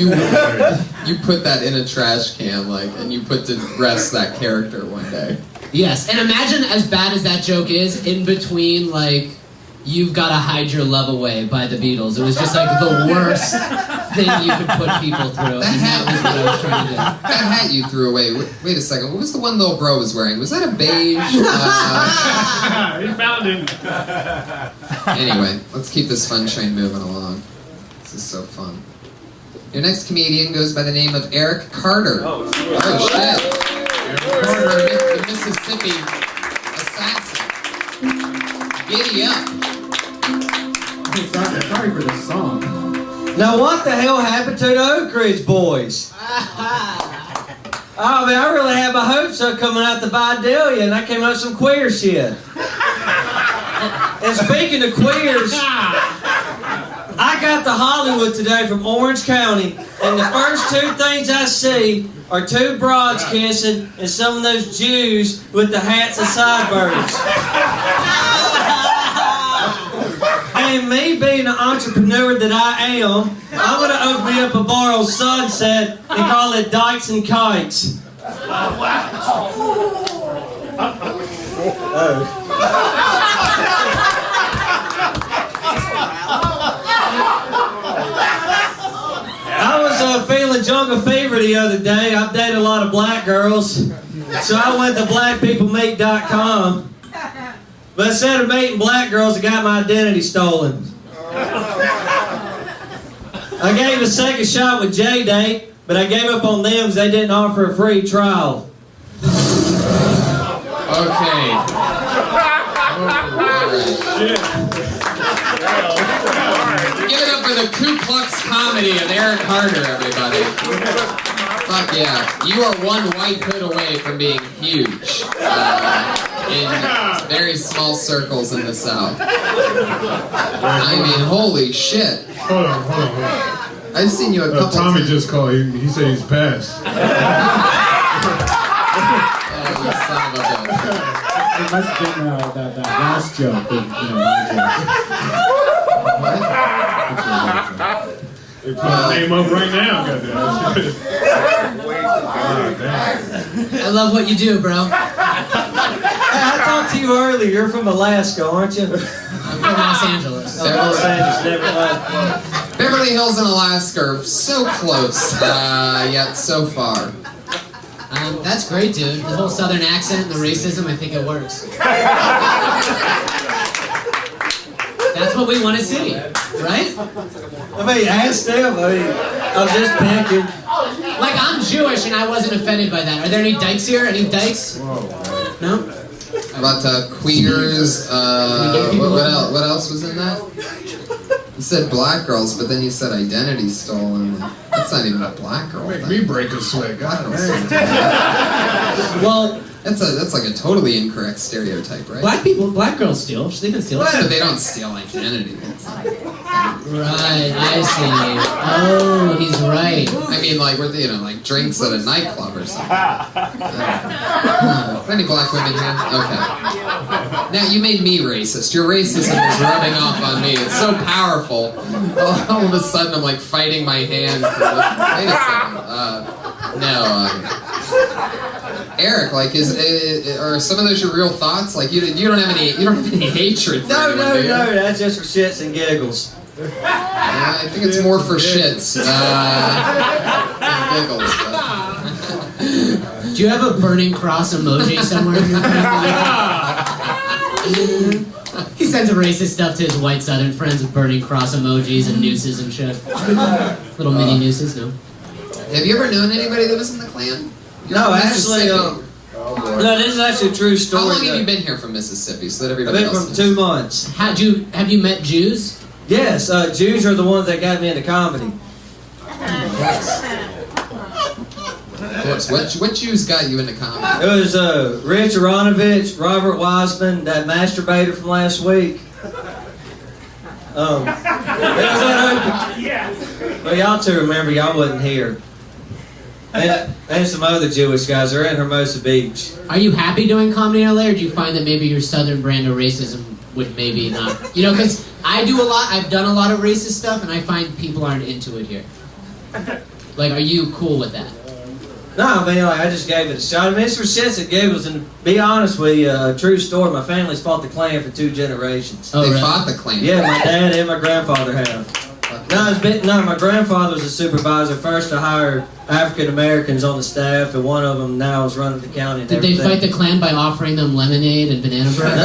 You put that in a trash can, like, and you put to rest that character one day. Yes, and imagine as bad as that joke is, in between, like, You've Gotta Hide Your Love Away by the Beatles. It was just, like, the worst thing you could put people through, and that was what I was trying to do. That hat you threw away, wait a second, what was the one little bro was wearing? Was that a beige? He found it. Anyway, let's keep this fun train moving along. This is so fun. Your next comedian goes by the name of Eric Carter. Oh shit. The Mississippi assassin. Giddy up. Sorry for the song. Now what the hell happened to the Oak Ridge Boys? Oh man, I really had my hopes up coming out the Vidalia, and I came up with some queer shit. And speaking of queers, I got to Hollywood today from Orange County, and the first two things I see are two broads kissing and some of those Jews with the hats and sideburns. And me being the entrepreneur that I am, I'm going to open me up a bar on Sunset and call it Dykes and Kites. I was feeling jungle fever the other day. I've dated a lot of black girls, so I went to blackpeoplemeet.com. But instead of meeting black girls, I got my identity stolen. I gave a second shot with J-Date, but I gave up on them because they didn't offer a free trial. Okay. Give it up for the Ku Klux comedy of Eric Carter, everybody. Fuck yeah. You are one white hood away from being huge. In very small circles in the South. I mean, holy shit. Hold on. I've seen you a couple Tommy times. just called. He said he's passed. Oh, you son of a bitch. It must have been that last joke. My joke. They put my name up right now, goddamn. I love what you do, bro. I talked to you earlier. You're from Alaska, aren't you? I'm from Los Angeles. Oh, Los Angeles, never mind. Beverly Hills and Alaska are so close, yet so far. That's great, dude. The whole southern accent and the racism, I think it works. That's what we want to see, right? I mean, ask them. I'm just picking. Like, I'm Jewish and I wasn't offended by that. Are there any dykes here? Any dykes? No? About queers, what else was in that? You said black girls, but then you said identity stolen. That's not even a black girl. Make me break a sweat, God damn. Well, that's like a totally incorrect stereotype, right? Black girls steal. They can steal. But they don't steal identity. Right, I see. Oh, he's right. I mean, like, like drinks at a nightclub or something. Any black women here? Okay. Now, you made me racist. Your racism is rubbing off on me. It's so powerful. All of a sudden, I'm like fighting my hand for wait a second. Eric, like, are some of those your real thoughts? Like, you don't have any hatred for anyone, do you? No, that's just for shits and giggles. I think it's more for shits than giggles. Do you have a burning cross emoji somewhere in your family? He sends a racist stuff to his white southern friends with burning cross emojis and nooses and shit. Little mini nooses, no? Have you ever known anybody that was in the Klan? No, actually, no, this is actually a true story. How long have you been here from Mississippi? So that everybody I've been else from knows? 2 months. Have you met Jews? Yes, Jews are the ones that got me into comedy. Of course. What Jews got you into comedy? It was Rich Aronovich, Robert Wiseman, that masturbator from last week. It was unopened. Well, y'all two remember, y'all wasn't here. And some other Jewish guys are in Hermosa Beach. Are you happy doing comedy in LA, or do you find that maybe your southern brand of racism would maybe not? Because I do a lot, I've done a lot of racist stuff, and I find people aren't into it here. Like, are you cool with that? No, I mean, like, I just gave it a shot. I mean, it's for shits and giggles, and to be honest with you, true story, my family's fought the Klan for 2 generations. Oh, they fought the Klan? Yeah, my dad and my grandfather have. No, my grandfather was a supervisor, first to hire African Americans on the staff, and one of them now is running the county and Did they everything. fight the Klan by offering them lemonade and banana bread?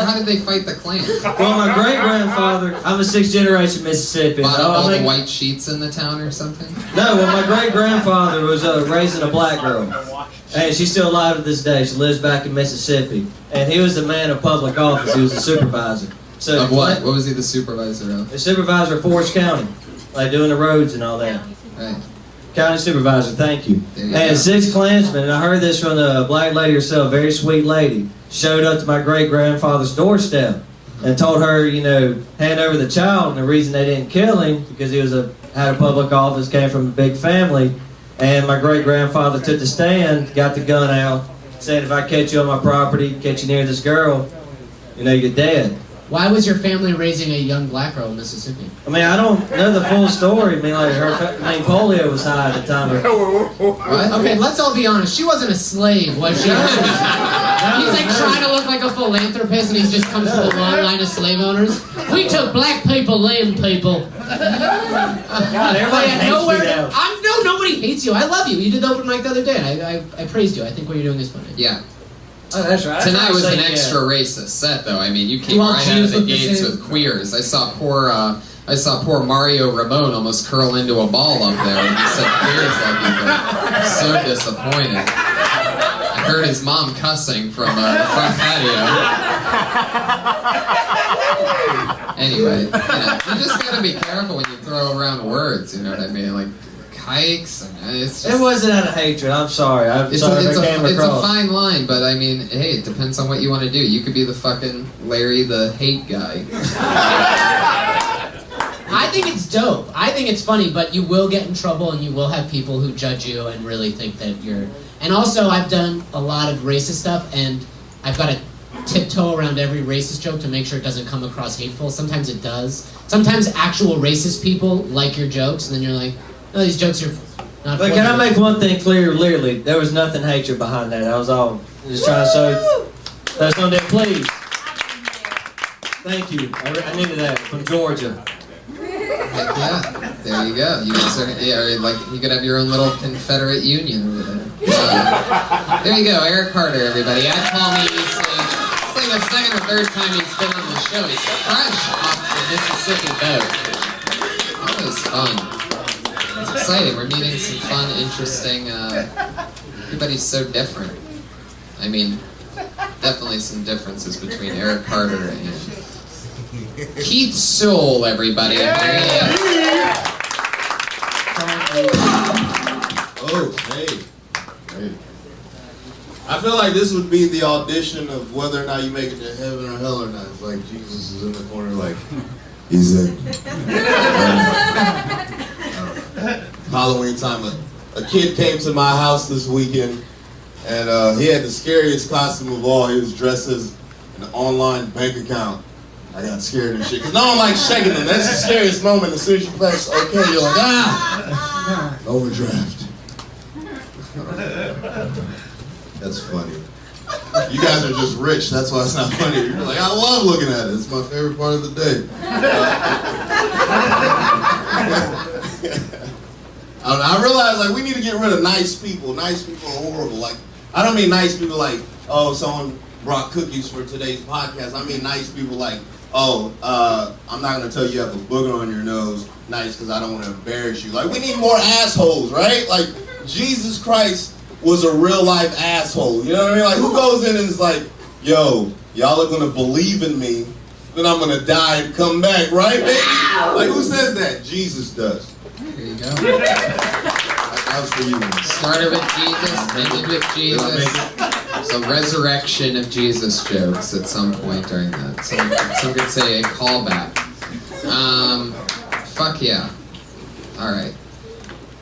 How did they fight the Klan? Well, my great-grandfather, I'm a 6th generation Mississippian. Bought up all the white sheets in the town or something? No, well, my great-grandfather was raising a black girl. And she's still alive to this day. She lives back in Mississippi. And he was the man of public office. He was a supervisor. So Of what? What was he the supervisor of? The supervisor of Forest County. Like doing the roads and all that. Right. County supervisor, thank you. There you And go. 6 Klansmen, and I heard this from the black lady herself, very sweet lady, showed up to my great-grandfather's doorstep and told her, hand over the child, and the reason they didn't kill him, because he was had a public office, came from a big family, and my great-grandfather took the stand, got the gun out, said, if I catch you on my property, catch you near this girl, you're dead. Why was your family raising a young black girl in Mississippi? I mean, I don't know the full story. I mean, like, polio was high at the time. What? Okay, let's all be honest. She wasn't a slave, was she? He's like trying to look like a philanthropist, and he just comes from a long line of slave owners. We took black people, lame people. God, everybody hates me now. Nobody hates you. I love you. You did the open mic the other day, and I praised you. I think what you're doing is funny. Yeah. Oh, that's right. Tonight was an extra racist set, though. I mean, you came right out of the gates with queers. I saw poor Mario Ramon almost curl into a ball up there when he said queers like he did. So disappointed. I heard his mom cussing from the front patio. Anyway, you just gotta be careful when you throw around words. You know what I mean? Like, hikes. And it's It wasn't out of hatred. I'm sorry. I'm sorry if I came it's a across. fine line, but I mean, hey, it depends on what you want to do. You could be the fucking Larry the hate guy. I think it's dope. I think it's funny, but you will get in trouble and you will have people who judge you and really think that you're... And also, I've done a lot of racist stuff, and I've got to tiptoe around every racist joke to make sure it doesn't come across hateful. Sometimes it does. Sometimes actual racist people like your jokes, and then you're like, no, these jokes are not... But can I make one thing clearly? There was nothing hatred behind that. I was all just trying to show... That's on there, please. Thank you. I needed that from Georgia. Heck yeah, there you go. You guys are, or like you could have your own little Confederate Union or whatever. There you go, Eric Carter, everybody. I'd call me. It's like the second or third time he's been on the show. He's fresh off the Mississippi boat. Always fun. It's exciting. We're meeting some fun, interesting. Everybody's so different. I mean, definitely some differences between Eric Carter and Keith Soul, everybody. Oh, hey. I feel like this would be the audition of whether or not you make it to heaven or hell or not. It's like Jesus is in the corner like, he's in. Halloween time, a kid came to my house this weekend, and he had the scariest costume of all. He was dressed as an online bank account. I got scared and shit, because no one likes checking them. That's the scariest moment. As soon as you press OK, you're like, ah! Overdraft. That's funny. You guys are just rich, that's why it's not funny. You're like, I love looking at it. It's my favorite part of the day. I realize, like, we need to get rid of nice people. Nice people are horrible. Like, I don't mean nice people like, oh, someone brought cookies for today's podcast. I mean nice people like, oh, I'm not going to tell you have a booger on your nose. Nice, because I don't want to embarrass you. Like, we need more assholes, right? Like, Jesus Christ was a real-life asshole. You know what I mean? Like, who goes in and is like, yo, y'all are going to believe in me, then I'm going to die and come back, right, baby? Like, who says that? Jesus does. There you go. That was for you. Started with Jesus, ended with Jesus. So resurrection of Jesus jokes at some point during that. Some could say a callback. Fuck yeah. Alright.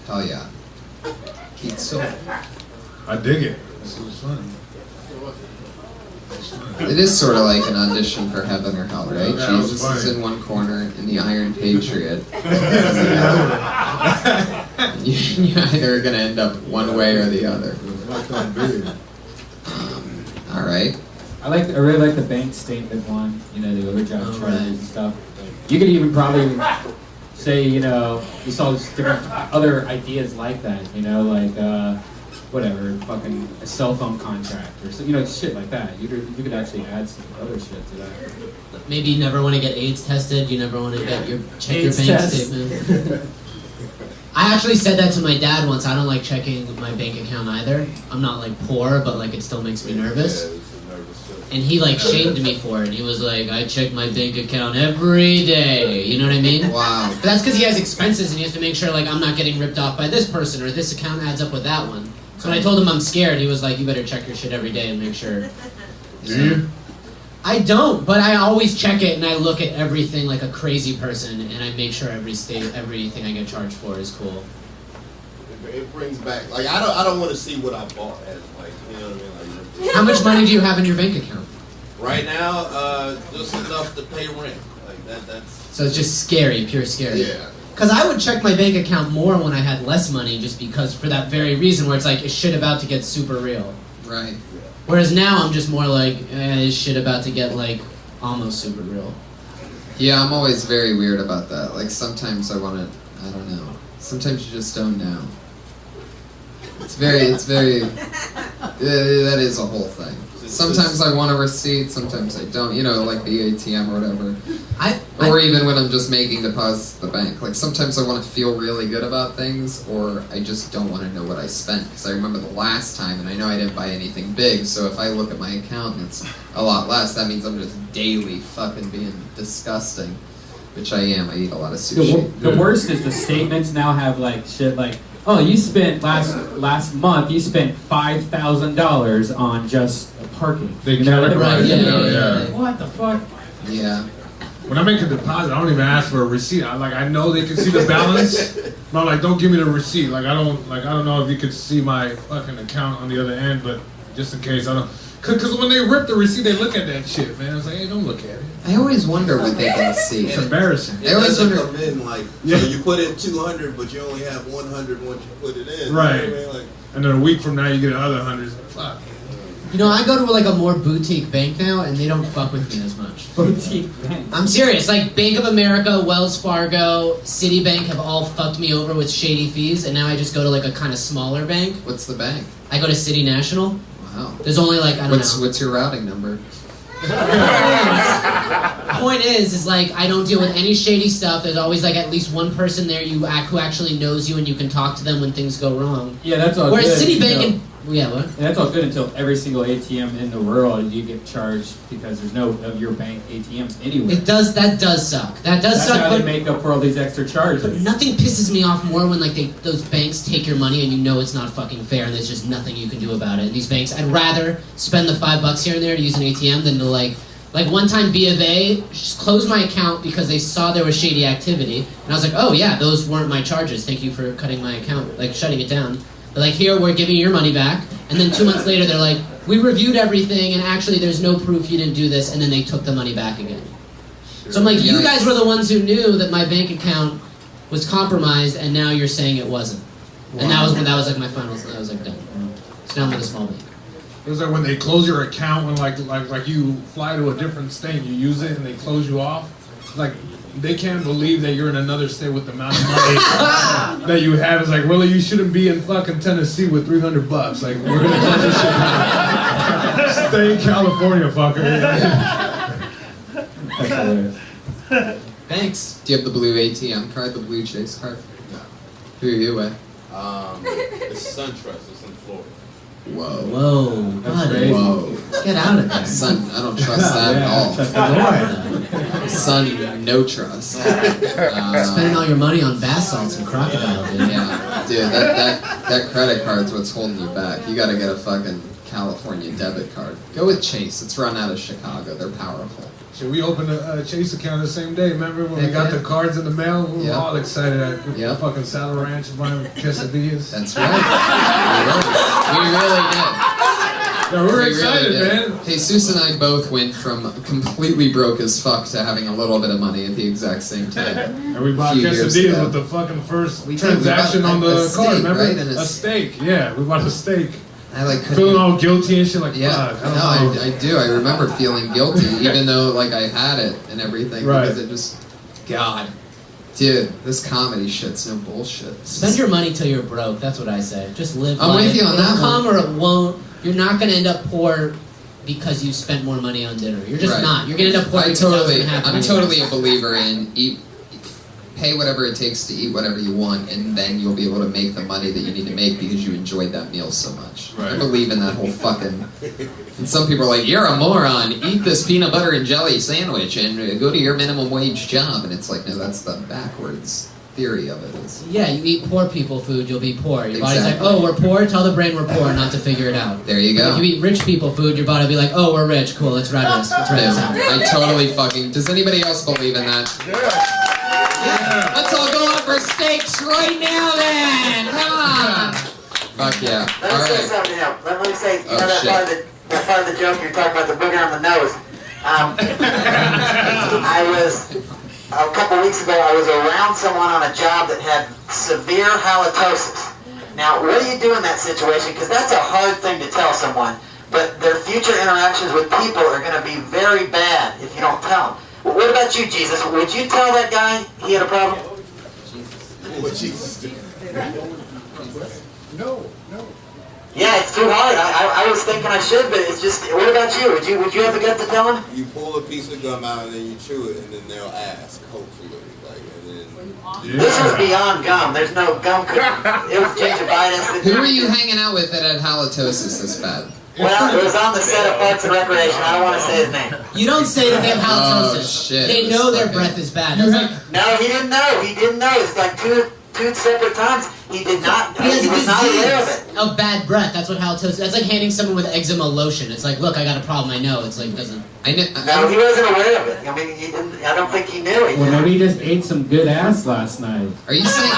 Hell yeah. Keith Soul. I dig it. This was fun. It is sort of like an audition for heaven or hell, right? Yeah, Jesus is in one corner and the Iron Patriot. You either are going to end up one way or the other. All right. I really like the bank statement one. You know, the overdraft charges and stuff. You could even probably say, you know, you saw different other ideas like that. You know, like whatever, fucking a cell phone contract or so, you know, shit like that. You could actually add some other shit to that. Maybe you never want to get AIDS tested. You never want to get check your bank statement. I actually said that to my dad once. I don't like checking my bank account either. I'm not like poor, but like it still makes me nervous. And he like shamed me for it. He was like, I check my bank account every day. You know what I mean? Wow. But that's because he has expenses and he has to make sure like I'm not getting ripped off by this person or this account adds up with that one. So when I told him I'm scared, he was like, you better check your shit every day and make sure. Do you? I don't, but I always check it and I look at everything like a crazy person and I make sure everything I get charged for is cool. It brings back, like, I don't want to see what I bought as, like, you know what I mean? Like, How much money do you have in your bank account? right now, just enough to pay rent. Like, that's... So it's just scary, pure scary. Yeah. Because I would check my bank account more when I had less money just because for that very reason where it's like, is shit about to get super real. Right. Whereas now I'm just more like, is shit about to get like almost super real. Yeah, I'm always very weird about that. Like sometimes I want to, I don't know. Sometimes you just don't know. It's very, that is a whole thing. Sometimes I want a receipt, sometimes I don't. You know, like the ATM or whatever. Or even when I'm just making deposits at the bank. Like sometimes I want to feel really good about things, or I just don't want to know what I spent. Because I remember the last time, and I know I didn't buy anything big, so if I look at my account and it's a lot less, that means I'm just daily fucking being disgusting. Which I am. I eat a lot of sushi. The worst is the statements now have like shit like oh, you spent last month. You spent $5,000 on just parking. They You know, categorize yeah, it, yeah. yeah. What the fuck? Yeah. When I make a deposit, I don't even ask for a receipt. I know they can see the balance, but I'm like, don't give me the receipt. I don't know if you could see my fucking account on the other end, but just in case, I don't. Cause when they rip the receipt, they look at that shit, man. I was like, hey, don't look at it. I always wonder what they can see. It's embarrassing. It doesn't come in like, so you put in 200, but you only have 100 once you put it in. Right. You know what I mean? And then a week from now, you get another 100. Fuck. You know, I go to like a more boutique bank now, and they don't fuck with me as much. Boutique bank. I'm serious. Like Bank of America, Wells Fargo, Citibank have all fucked me over with shady fees, and now I just go to like a kind of smaller bank. What's the bank? I go to City National. Wow. There's only like I don't know. What's your routing number? Point is like I don't deal with any shady stuff. There's always like at least one person there who actually knows you, and you can talk to them when things go wrong. Yeah, that's all. Whereas good, Citibank you know. yeah, what? And that's all good until every single ATM in the world you get charged because there's no of your bank ATMs anywhere. It does. That does suck. That does That's suck. how But they make up for all these extra charges. But nothing pisses me off more when like those banks take your money and you know it's not fucking fair and there's just nothing you can do about it. And these banks, I'd rather spend the $5 here and there to use an ATM than to like one time B of A just closed my account because they saw there was shady activity, and I was like, oh yeah, those weren't my charges. Thank you for cutting my account, like shutting it down. They're like, here, we're giving you your money back. And then 2 months later, they're like, we reviewed everything and actually there's no proof you didn't do this, and then they took the money back again. So I'm like, you guys were the ones who knew that my bank account was compromised, and now you're saying it wasn't. Wow. And that was like my final. I was like, done. So now I'm with a small bank. It was like when they close your account when like you fly to a different state, you use it and they close you off. Like they can't believe that you're in another state with the amount of money that you have. It's like, really, you shouldn't be in fucking Tennessee with $300. Like we're gonna close this shit down. Stay in California, fucker. Thanks. Do you have the blue ATM card, the blue Chase card? No. Who are you with? It's SunTrust. It's in Florida. Whoa. Whoa. That's Whoa. Get out of there. Son, I don't trust that at all. Trust the Lord. Son, no trust. Spending all your money on bath salts and crocodile, dude. Yeah. Dude, that credit card's what's holding you back. You gotta get a fucking California debit card. Go with Chase. It's run out of Chicago. They're powerful. So we opened a Chase account the same day. Remember when we got the cards in the mail? We were all excited at fucking Saddle Ranch buying quesadillas. That's right. We really did. Yeah, we're excited, really man. Jesus and I both went from completely broke as fuck to having a little bit of money at the exact same time. And we bought quesadillas with the fucking first transaction on the card, remember? Right? A steak, yeah. We bought a steak. I like feeling all guilty and shit, like, yeah. fuck, I do. I remember feeling guilty, even though like I had it and everything, because it just, God, dude, this comedy shit's no bullshit. Spend your money till you're broke. That's what I say. Just live. I'm with you on that It'll come one. or it won't. You're not gonna end up poor because you spent more money on dinner. You're just not. You're gonna end up poor because that's gonna happen. I'm totally a believer in pay whatever it takes to eat whatever you want, and then you'll be able to make the money that you need to make because you enjoyed that meal so much. Right. I believe in that whole fucking. And some people are like, "You're a moron. Eat this peanut butter and jelly sandwich and go to your minimum wage job." And it's like, no, that's the backwards theory of it. Yeah, you eat poor people food, you'll be poor. Your body's like, Exactly. oh, we're poor. Tell the brain we're poor, not to figure it out. There you go. If you eat rich people food, your body will be like, oh, we're rich. Cool, let's ride this. Let's ride this out. I totally fucking. Does anybody else believe in that? Yeah. Let's all go out for steaks right now, then. Come on. Fuck yeah. Let All me say right. something else. Let me say, you Oh, know that shit. part of the joke you're talking about, the booger on the nose. A couple weeks ago, I was around someone on a job that had severe halitosis. Now, what do you do in that situation? Because that's a hard thing to tell someone. But their future interactions with people are going to be very bad if you don't tell them. Well, what about you, Jesus? Would you tell that guy he had a problem? What Jesus did? No. Yeah, it's too hard. I was thinking I should, but it's just. What about you? Would you have the gut to tell him? You pull a piece of gum out and then you chew it, and then they'll ask, hopefully, like, and then. This was beyond gum. There's no gum cooking. It was gingivitis. Who were you hanging out with that had halitosis this bad? Well, it was on the set of Parks and Recreation. I don't want to say his name. You don't say that they have halitosis. Oh, shit. They know their breath is bad. It's like, No, he didn't know. He didn't know. It's like two two separate times. He did not. He has He a was not aware of it. disease of bad breath. That's what halitosis. That's like handing someone with eczema lotion. It's like, look, I got a problem. I know. It's like doesn't. No, he wasn't aware of it. I mean, he didn't. I don't think he knew. Well, maybe he just ate some good ass last night. Are you saying?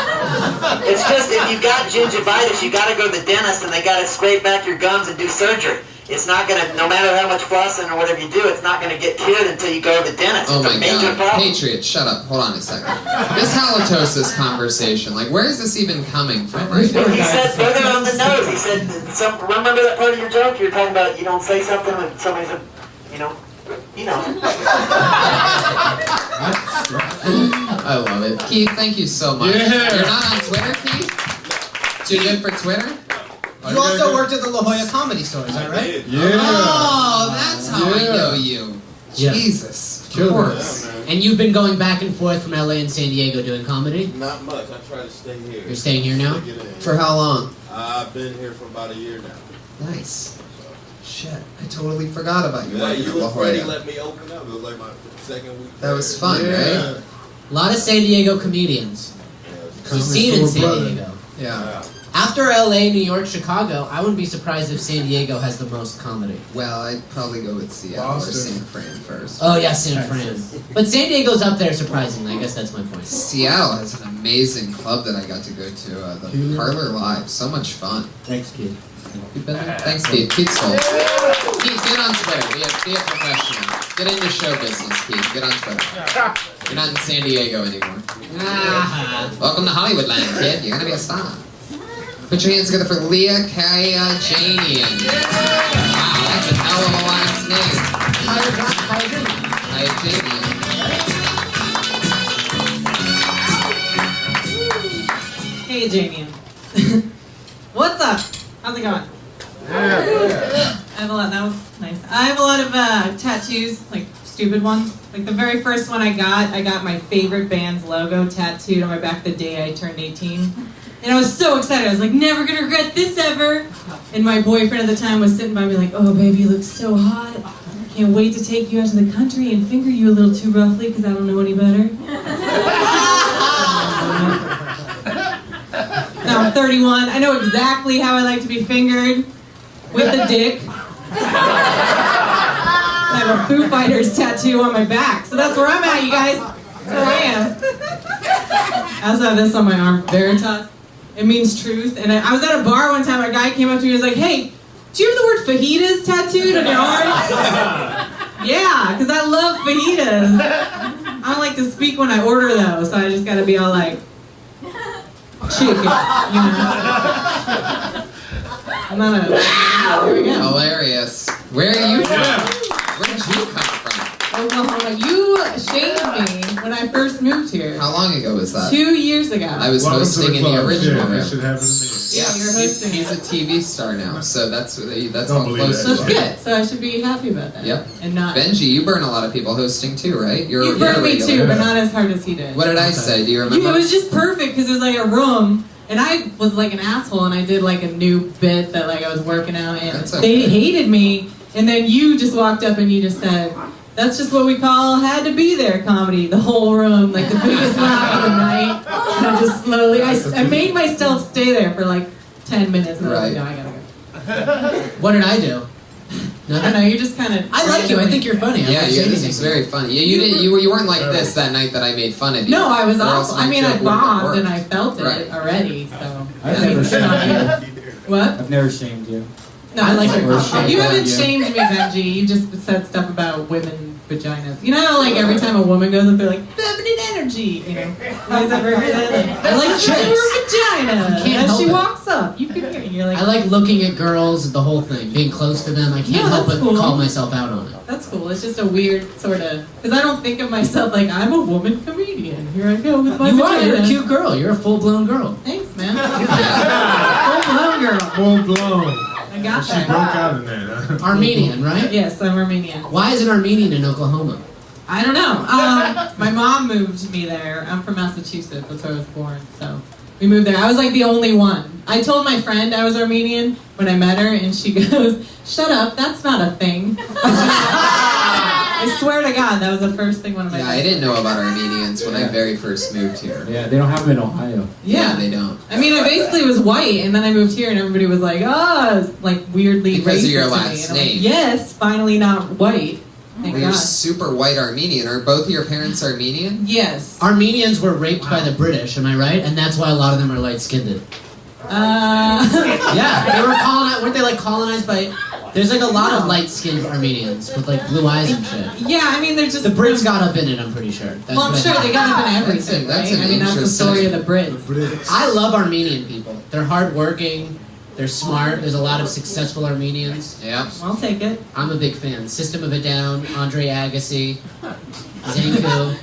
It's just if you've got gingivitis, you got to go to the dentist, and they got to scrape back your gums and do surgery. It's not gonna, no matter how much flossing or whatever you do, it's not gonna get cured until you go to the dentist. Oh It's my a major god. problem. Patriot, shut up. Hold on a second. This halitosis conversation, like, where is this even coming from right now? He said, put it on the nose. He said, remember that part of your joke? You were talking about you don't say something and somebody's, you know. I love it. Keith, thank you so much. Yeah. You're not on Twitter, Keith? Too good for Twitter? You also worked at the La Jolla Comedy Store, is that right? Yeah. Oh, that's how I know you. Yeah. Jesus. Of Killed course. And you've been going back and forth from LA and San Diego doing comedy? Not much. I try to stay here. You're staying here now? For how long? I've been here for about a year now. Nice. Shit, I totally forgot about you. Yeah, working you at La and Freddie Jolla. let me open up. It was like my second week. That was fun, right? A lot of San Diego comedians. There's a scene in San Diego. Yeah. After LA, New York, Chicago, I wouldn't be surprised if San Diego has the most comedy. Well, I'd probably go with Seattle Boston. or San Fran first. Oh yeah, San Fran. But San Diego's up there surprisingly. I guess that's my point. Seattle has an amazing club that I got to go to, the Parlor Live. So much fun. Thanks, kid. You been there? Thanks, Keith. Keith's cool. Keith, get on Twitter. Be a professional. Get into show business, Keith. Get on Twitter. You're not in San Diego anymore. Welcome to Hollywoodland, kid. You're gonna be a star. Put your hands together for Leah Kayajanian. Wow, that's an hell of a last name. Kayajanian. Hey, Jamie. What's up? How's it going? I have a lot. That was nice. I have a lot of tattoos, like stupid ones. Like the very first one I got my favorite band's logo tattooed on my back the day I turned 18. And I was so excited. I was like, never gonna regret this ever. And my boyfriend at the time was sitting by me like, oh, baby, you look so hot. Can't wait to take you out to the country and finger you a little too roughly because I don't know any better. Now I'm 31. I know exactly how I like to be fingered. With a dick. I have a Foo Fighters tattoo on my back. So that's where I'm at, you guys. That's where I am. I also have this on my arm, Veritas. It means truth. And I was at a bar one time, a guy came up to me and was like, hey, do you have the word fajitas tattooed on your arm? Yeah, because I love fajitas. I don't like to speak when I order those, so I just gotta be all like, chicken, you know? I'm not a... There we go. Hilarious. Where are you from? Where did you come from? Oklahoma. You shamed me when I first moved here. How long ago was that? 2 years ago. I was hosting in the original room. That should happen to me. Yeah, you're hosting. He's a TV star now, so that's how believe close that. you That's are. good. So I should be happy about that. Yep. And not... Benji, you burn a lot of people hosting too, right? You burned me too, but not as hard as he did. What did I say? Do you remember? It was just perfect because it was like a room, and I was like an asshole, and I did like a new bit that like I was working out, and That's okay. they hated me, and then you just walked up and you just said, that's just what we call had to be there comedy. The whole room, like the biggest laugh of the night. And I just slowly, I made myself stay there for like 10 minutes, and I was like, no, I gotta go. What did I do? I don't know, you just kind of... I like you. I think you're funny. Yeah, this is very funny. Yeah, you didn't. You weren't like this that night that I made fun of you. No, I was Or else awful. my I mean, joke I wouldn't have bombed worked. and I felt it Right. already, so... I've I mean, never good on shamed you. you. What? I've never shamed you. No, I like your Or comment. You shamed haven't you. shamed me, Benji. You just said stuff about women vaginas. You know how, like, every time a woman goes up, they're like, feminine energy, you know? You guys ever heard that? I like That's chicks. her vagina. You can't As help she it. walks up, you can hear it. You're like, I like looking at girls, the whole thing, being close to them. I can't No, help that's but cool. call myself out on it. that's cool. It's just a weird sort of... Because I don't think of myself like, I'm a woman comedian. Here I go with my You are. vagina. You're a cute girl. You're a full-blown girl. Thanks, man. Full-blown girl. Full blown. I got She that. broke out in that. Huh? Armenian, right? Yes, I'm Armenian. Why is it Armenian in Oklahoma? I don't know. My mom moved me there. I'm from Massachusetts. That's where I was born. So we moved there. I was like the only one. I told my friend I was Armenian when I met her, and she goes, "Shut up. That's not a thing." I swear to God, that was the first thing one of my. Yeah, I didn't know about Armenians when I very first moved here. Yeah, they don't have them in Ohio. Yeah, they don't. I mean, I basically was white, and then I moved here, and everybody was like, like weirdly Because racist of your to me. last And I'm like, name. yes, finally not white. Thank Well, you're God. super white Armenian. Are both of your parents Armenian? Yes. Armenians were raped by the British, am I right? And that's why a lot of them are light-skinned. Yeah, they were weren't they like colonized by... There's like a lot of light-skinned Armenians with like blue eyes and shit. Yeah, I mean, they're just... The Brits got up in it, I'm pretty sure. That's Well, I'm what I sure think. they got up in everything, That's right? I mean, that's the story of the Brits. I love Armenian people. They're hardworking. They're smart. There's a lot of successful Armenians. Yeah. I'll take it. I'm a big fan. System of a Down, Andre Agassi, Zanku,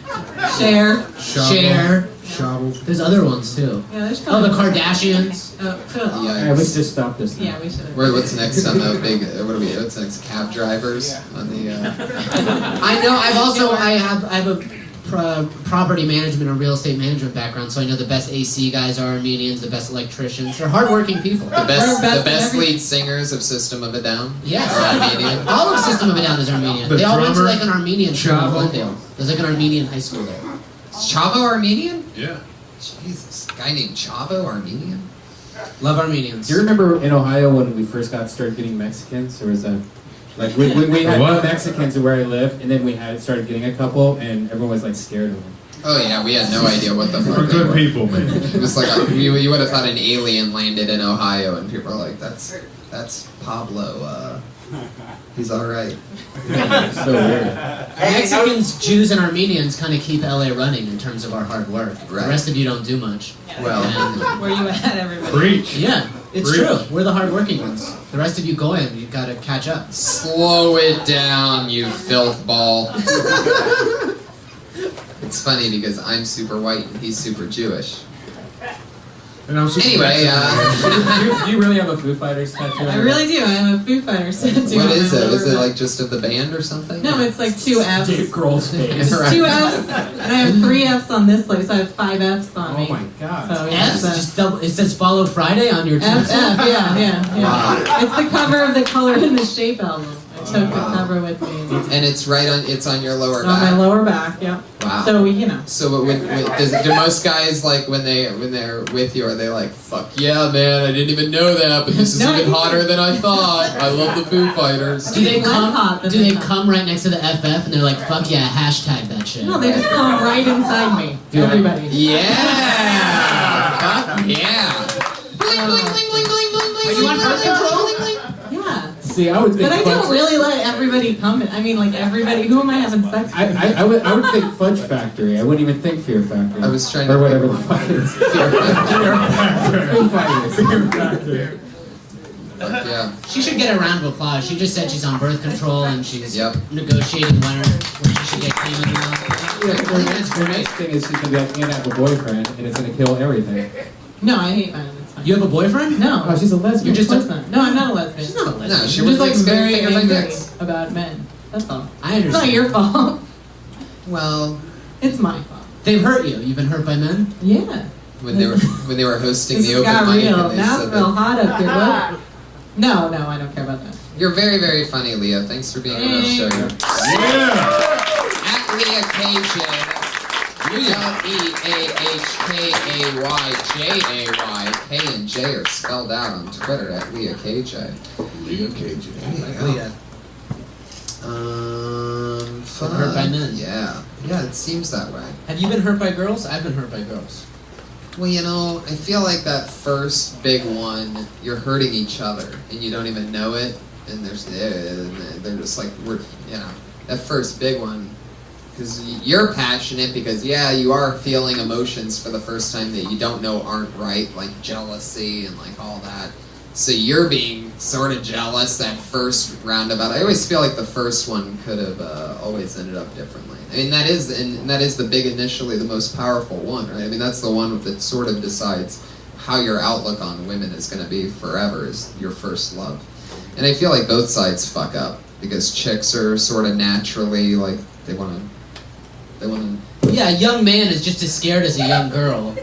Cher. There's other ones too. Yeah, there's Oh, the probably- Kardashians. Yeah, we just stop this. Yeah, we should. What's next on the big? What's next? Cab drivers on the. I know. I have a property management and real estate management background, so I know the best AC guys are Armenians, the best electricians. They're hardworking people. The best lead singers of System of a Down. Yes. Are Armenian. All of System of a Down is Armenian. The They all went to drummer, like an Armenian school in Chavo. Glendale. There's like an Armenian high school there. Is Chavo Armenian? Yeah. Jesus, a guy named Chavo Armenian. Love Armenians. Do you remember in Ohio when we first started getting Mexicans, or was that like we had no Mexicans where I lived, and then we started getting a couple, and everyone was like scared of them. Oh yeah, we had no idea what the fuck. We're they good were. people, man. It was like you would have thought an alien landed in Ohio, and people are like, "That's Pablo. He's all right." So weird. Mexicans, Jews, and Armenians kind of keep LA running in terms of our hard work. Right. The rest of you don't do much. Well, Where you at, everybody? Preach. Yeah, it's Preach. true. We're the hardworking ones. The rest of you go in. You've got to catch up. Slow it down, you filth ball. It's funny because I'm super white and he's super Jewish. And I'm super Anyway, do you really have a Foo Fighters tattoo? I really do. I have a Foo Fighters tattoo. what on is my it? lower Is it back. like just of the band or something? No, it's like 2 F's. Dave Grohl's face. It's 2 F's, and I have 3 F's on this leg, so I have 5 F's on me. Oh my God. So yeah, F's? it's Just double. It says Follow Friday on your F, tombstone. yeah. Wow. It's the cover of the Color in the Shape album. I took the cover with me. And it's it's on your lower On my back. lower back, yeah. Wow. So you know. So do most guys like when they're with you, are they like, fuck yeah, man, I didn't even know that, but this is No, even I- hotter than I thought. I love the Foo Fighters. Do they Less hot come? than Do they they come right next to the FF and they're like, "Fuck yeah, hashtag that shit." No, they just come right inside me. Dude, Everybody. Yeah. Fuck yeah. Are you on birth control? Yeah. See, I would think. But I don't really let everybody come in. I mean, like everybody. Who am I having sex with? I would think Fudge Factory. I wouldn't even think Fear Factory. I was trying or to whatever the fuck it is. Fear Factor. Foo Fighters. Fear Factory. Fuck yeah. She should get a round of applause. She just said she's on birth control and she's Yep. negotiating when she should get chemo now. Yeah, the next thing is she's gonna be like, "And I have a boyfriend, and it's gonna kill everything." No, I hate men. It's fine. You have a boyfriend? No. Oh, she's a lesbian. You're just Of course not. No, I'm not a lesbian. She's not a lesbian. No, she I'm was just like very experimenting with angry dicks. about men. That's all. I It's understand. not your fault. Well, It's my fault. They've hurt you. You've been hurt by men? Yeah. when they were hosting This the has open got mic real. and they Now said it's real that hot up here. What? No, I don't care about that. you're very, very funny, Leah. Thanks for being on our show. Yeah. At Leah KJ. LeahKayJay. K and J are spelled out on Twitter at Leah KJ. Leah KJ. Leah. Fun. Hurt by men. Yeah, it seems that way. Have you been hurt by girls? I've been hurt by girls. Well, I feel like that first big one, you're hurting each other and you don't even know it, and they're just like that first big one. Because you're passionate because, you are feeling emotions for the first time that you don't know aren't right, like jealousy and like all that. So you're being sort of jealous that first roundabout. I always feel like the first one could have always ended up differently. I mean, that is the big initially the most powerful one, right? I mean, that's the one that sort of decides how your outlook on women is going to be forever is your first love. And I feel like both sides fuck up because chicks are sort of naturally like they want to. Yeah, a young man is just as scared as a young girl.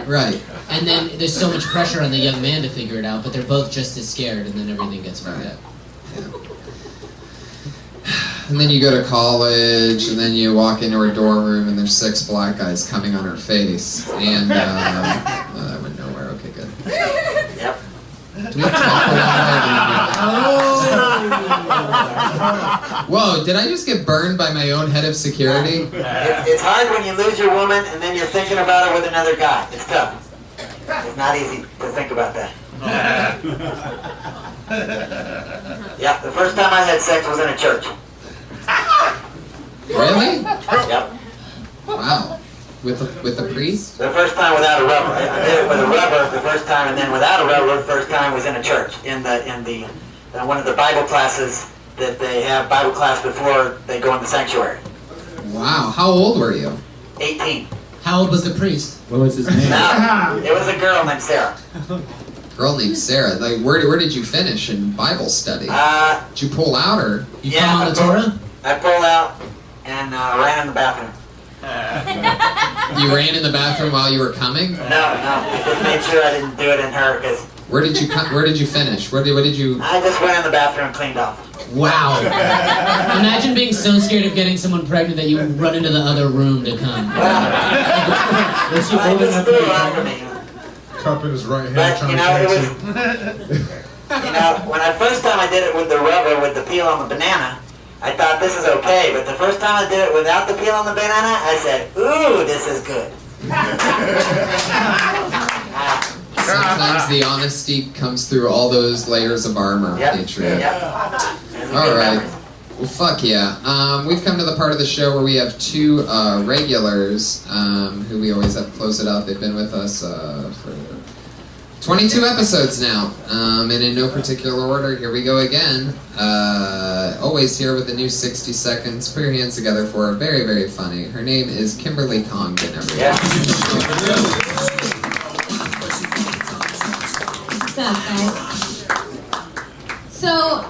Right. And then there's so much pressure on the young man to figure it out, but they're both just as scared, and then everything gets fucked up. And then you go to college, and then you walk into her dorm room, and there's 6 black guys coming on her face, and that went nowhere. Okay, good. Yep. Do we talk a lot? Whoa! Did I just get burned by my own head of security? It's hard when you lose your woman and then you're thinking about her with another guy. It's tough. It's not easy to think about that. Yeah, the first time I had sex was in a church. Really? Yep. Wow. With the priest? The first time without a rubber. I did it with a rubber the first time, and then without a rubber the first time was in a church. In one of the Bible classes that they have Bible class before they go in the sanctuary. Wow. How old were you? 18. How old was the priest? What was his name? No, it was a girl named Sarah. Girl named Sarah. Like, where did you finish in Bible study? Did you pull out, or you come on the Torah? I pulled out and ran in the bathroom. You ran in the bathroom while you were coming? No, I just made sure I didn't do it in her because. Where did you finish? What did you? I just went in the bathroom and cleaned off. Wow. Imagine being so scared of getting someone pregnant that you run into the other room to come. Was she old enough to be pregnant? Cup in his right hand But, trying you to know, it catch was, when I first time I did it with the rubber with the peel on the banana, I thought this is okay. But the first time I did it without the peel on the banana, I said, ooh, this is good. Sometimes the honesty comes through all those layers of armor, Patriot. Yep. All right. Well, fuck yeah. We've come to the part of the show where we have 2 regulars who we always have close it out. They've been with us for 22 episodes now. And in no particular order, here we go again. Always here with the new 60 seconds. Put your hands together for her. Very, very funny. Her name is Kimberly Congdon, everyone. What's up, guys? So,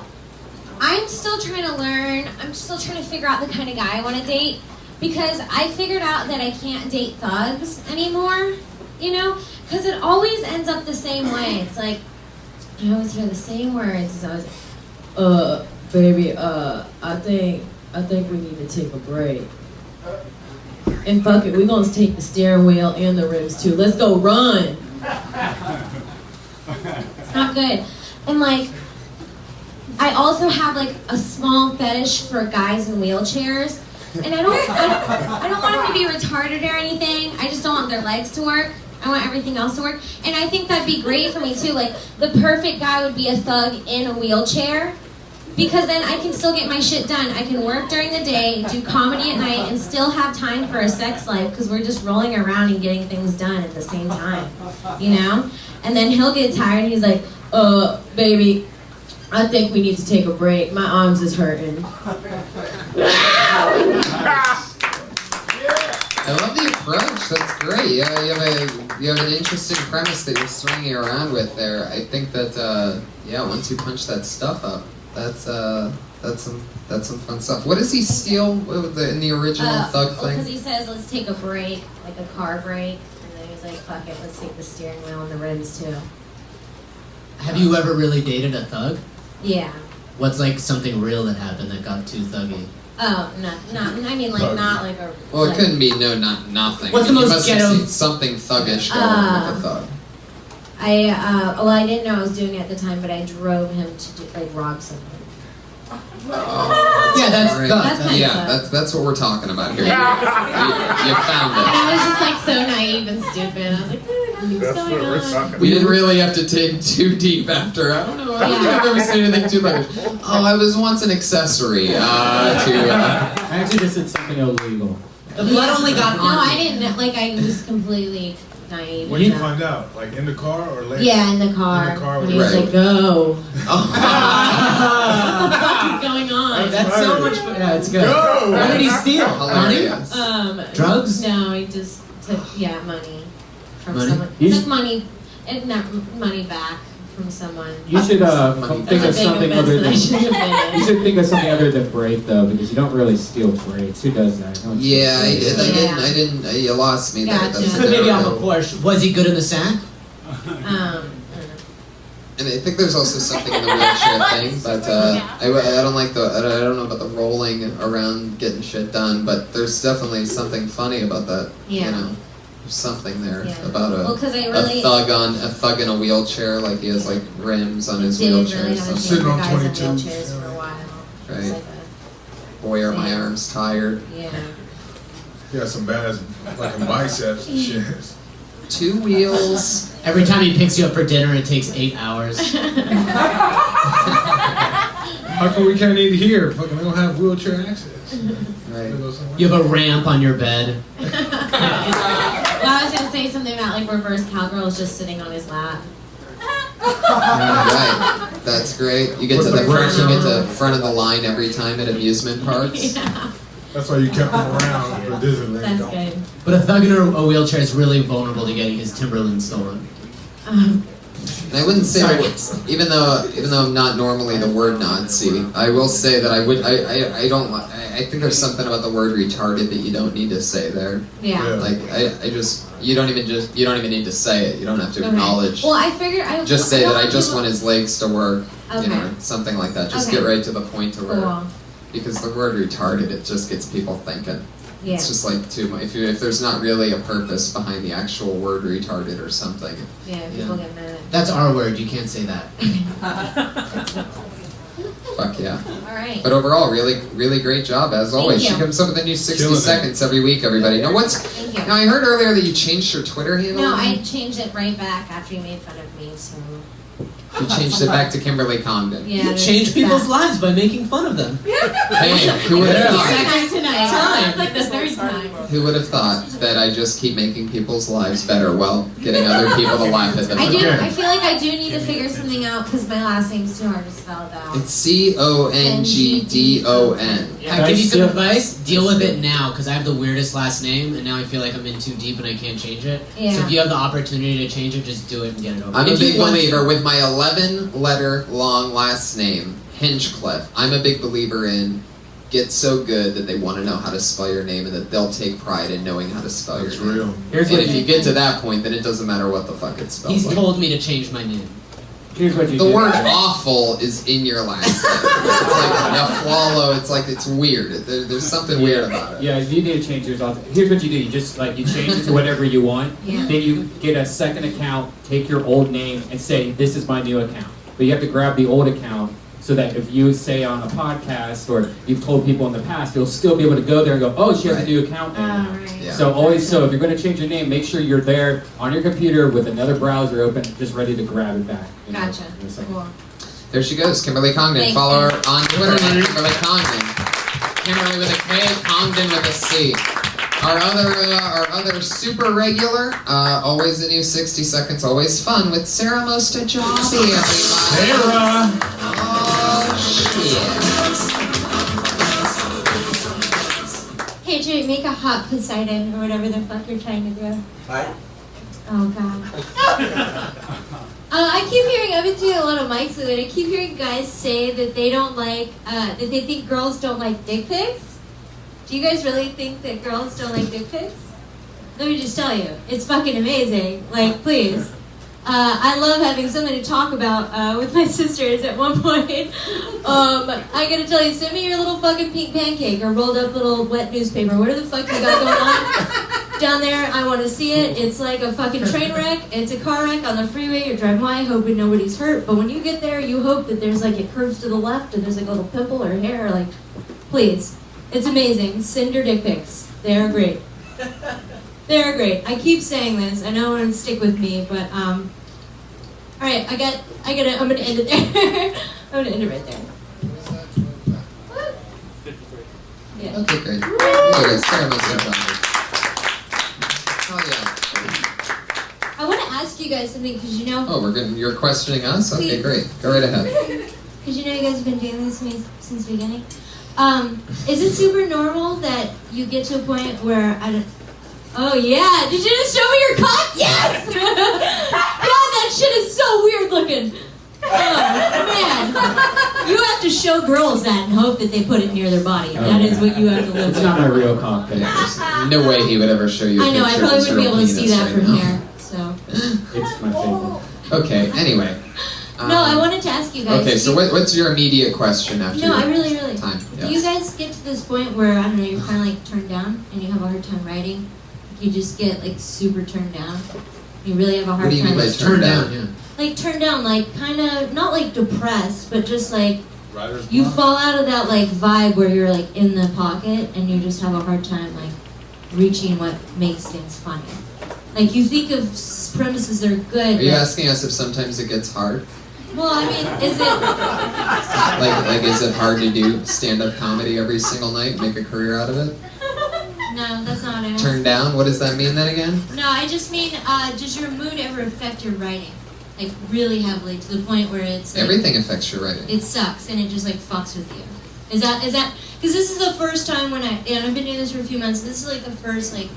I'm still trying to learn. I'm still trying to figure out the kind of guy I want to date because I figured out that I can't date thugs anymore, you know? Because it always ends up the same way. It's like, I always hear the same words. It's always, baby, I think we need to take a break. And fuck it, we're going to take the steering wheel and the rims too. Let's go run. It's not good. And like, I also have like a small fetish for guys in wheelchairs, and I don't want them to be retarded or anything. I just don't want their legs to work. I want everything else to work, and I think that'd be great for me too. Like the perfect guy would be a thug in a wheelchair, because then I can still get my shit done. I can work during the day, do comedy at night, and still have time for a sex life because we're just rolling around and getting things done at the same time, you know. And then he'll get tired. And he's like, baby, I think we need to take a break. My arms is hurting. I love the approach. That's great. Yeah, you have an interesting premise that you're swinging around with there. I think that once you punch that stuff up, that's some fun stuff. What does he steal in the original thug thing? Because he says, let's take a break, like a car break, and then he's like, fuck it, let's take the steering wheel and the rims too. Have you ever really dated a thug? Yeah. What's like something real that happened that got too thuggy? Oh, not. I mean, like not like a. Well, like, it couldn't be nothing. What's the most you must ghetto? have seen something thuggish going on with a thug. I didn't know I was doing it at the time, but I drove him to rob someone. Yeah, that's right. thug. That's what we're talking about here. You found it. And I was just like so naive and stupid. I was like, nothing's going on. We didn't really have to dig too deep after. I don't know. I don't think I've ever seen anything too much. Oh, I was once an accessory to. I actually just did something illegal. The blood only got on. No, I didn't. Like I was completely naive. When did you find out? Like in the car or later? Yeah, in the car. In the car when with he was like, go. Oh. What the fuck is going on? That's so much fun. Yeah, it's good. Go. What did he steal? Money? Drugs? No, he just took money from Money? someone. Took money, money back from someone. You should think of something other than. You should think of something other than break though, because you don't really steal breaks. Who does that? No one Yeah, steals breaks. I didn't. You lost me there. Gotcha. That's Maybe on the Porsche. Was he good in the sack? And I think there's also something in the wheelchair thing, but I don't like I don't know about the rolling around getting shit done, but there's definitely something funny about that. Yeah. You know, there's something there about Well, 'cause I a really- thug in a wheelchair, like he has like rims on his wheelchair. Really or have a something. thing for guys in wheelchairs for a while. It was Right. like Boy, are my arms tired. Yeah. He has some bad fucking biceps and shit. 2 wheels. Every time he picks you up for dinner, it takes 8 hours. How come we can't eat here? Fucking, we don't have wheelchair access. Right. You have a ramp on your bed. Well, I was gonna say something about like reverse cowgirls just sitting on his lap. Right. That's great. You get to the front. You get to front of the line every time at amusement parks. Yeah. That's why you kept him around for Disneyland. That's good. But a thug in a wheelchair is really vulnerable to getting his Timberland stolen. And I wouldn't say, even though I'm not normally the word Nazi, I will say that I think there's something about the word retarded that you don't need to say there. Yeah. Like you don't even need to say it. You don't have to acknowledge. Well, I figured I Just say that I just people- want his legs to work. Okay. You know, something like that. Just Okay. get right to the point to where, Cool. because the word retarded, it just gets people thinking. Yeah. It's just like too much. If there's not really a purpose behind the actual word retarded or something. Yeah, people get mad. That's our word. You can't say that. Fuck yeah. All right. But overall, really, really great job as always. you. She comes up with a new 60 Killing it. seconds every week, everybody. Now Thank you. Now I heard earlier that you changed your Twitter handle. No, I changed it right back after you made fun of me, so. You changed it back to Kimberly Congdon. Yeah, You there's change people's that. lives by making fun of them. Hey, who would have thought? Second tonight. Time. It's like the third time. Who would have thought that I just keep making people's lives better while getting other people to laugh at them? I feel like I do need to figure something out because my last name's too hard to spell out. It's CONGDON. Can I give you some advice? Deal with it now, because I have the weirdest last name, and now I feel like I'm in too deep and I can't change it. Yeah. So if you have the opportunity to change it, just do it and get it over. I'm a If you big want to- believer with my 11-letter long last name, Hinchcliffe. I'm a big believer in get so good that they want to know how to spell your name and that they'll take pride in knowing how to spell your name. Real. Here's And what if you you get to that point, then it doesn't matter what the fuck it's spelled. He's like. told me to change my name. Here's what you The do. word awful is in your last name. It's like Aflalo. It's like it's weird. There's something weird about it. Yeah, you need to change yours. Here's what you do. You just you change it to whatever you want. Yeah. Then you get a second account, take your old name, and say, this is my new account. But you have to grab the old account so that if you say on a podcast or you've told people in the past, you'll still be able to go there and go, oh, she has a new account now. Right. Yeah. So if you're going to change your name, make sure you're there on your computer with another browser open, just ready to grab it back. Gotcha. In a second. Cool. There she goes, Kimberly Congdon. Thank Follow you. her on Twitter at Kimberly Congdon. Kimberly with a K, Congdon with a C. Our other super regular, always a new 60 seconds, always fun with Sarah Mostajabi, everybody. Sarah! Oh shit. Hey, Jay, make a hot Poseidon or whatever the fuck you're trying to do. Hi. Oh, God. I keep hearing, I've been doing a lot of mics lately, and I keep hearing guys say that they don't like, that they think girls don't like dick pics. Do you guys really think that girls don't like dick pics? Let me just tell you, it's fucking amazing. Like, please. I love having something to talk about with my sisters at one point. I gotta tell you, send me your little fucking pink pancake or rolled up little wet newspaper. Whatever the fuck you got going on down there, I want to see it. It's like a fucking train wreck. It's a car wreck on the freeway. You're driving by hoping nobody's hurt. But when you get there, you hope that there's like it curves to the left and there's like a little pimple or hair. Like, please. It's amazing. Send your dick pics. They are great. They're great. I keep saying this. I know it won't stick with me, but all right. I'm gonna end it there. I'm gonna end it right there. Yeah. Okay, great. Look at this, Sarah Mostajabi. Oh yeah. I want to ask you guys something because you know. Oh, you're questioning us? Okay, Please. great. Go right ahead. Because you know you guys have been doing this to me since the beginning. Is it super normal that you get to a point where oh yeah, did you just show me your cock? Yes! God, that shit is so weird looking. Oh man, you have to show girls that and hope that they put it near their body. That is what you have to live It's with. not my real cockpit. There's no way he would ever show you a I know, I picture probably of his wouldn't be real able to see penis that right from now. here. So It's my favorite. Okay, anyway. No, I wanted to ask you guys. Okay, so what's your immediate question after? No, I really. Time. Do you guys get to this point where, I don't know, you're kind of like turned down and you have a hard time writing? You just get like super turned down? You really have a hard time. What do you mean by turned down? Yeah. Like turned down, like kind of, not like depressed, but just like Writer's you block? fall out of that like vibe where you're like in the pocket and you just have a hard time like reaching what makes things funny. Like you think of premises that are good. Are you asking us if sometimes it gets hard? Well, I mean, is it... Like is it hard to do stand-up comedy every single night, make a career out of it? No, that's not what I meant. Turned down? What does that mean then again? No, I just mean, does your mood ever affect your writing? Like, really heavily, to the point where it's... Like, Everything affects your writing. it sucks, and it just, like, fucks with you. Is that... Because this is the first time when and I've been doing this for a few months, this is, like, the first, like,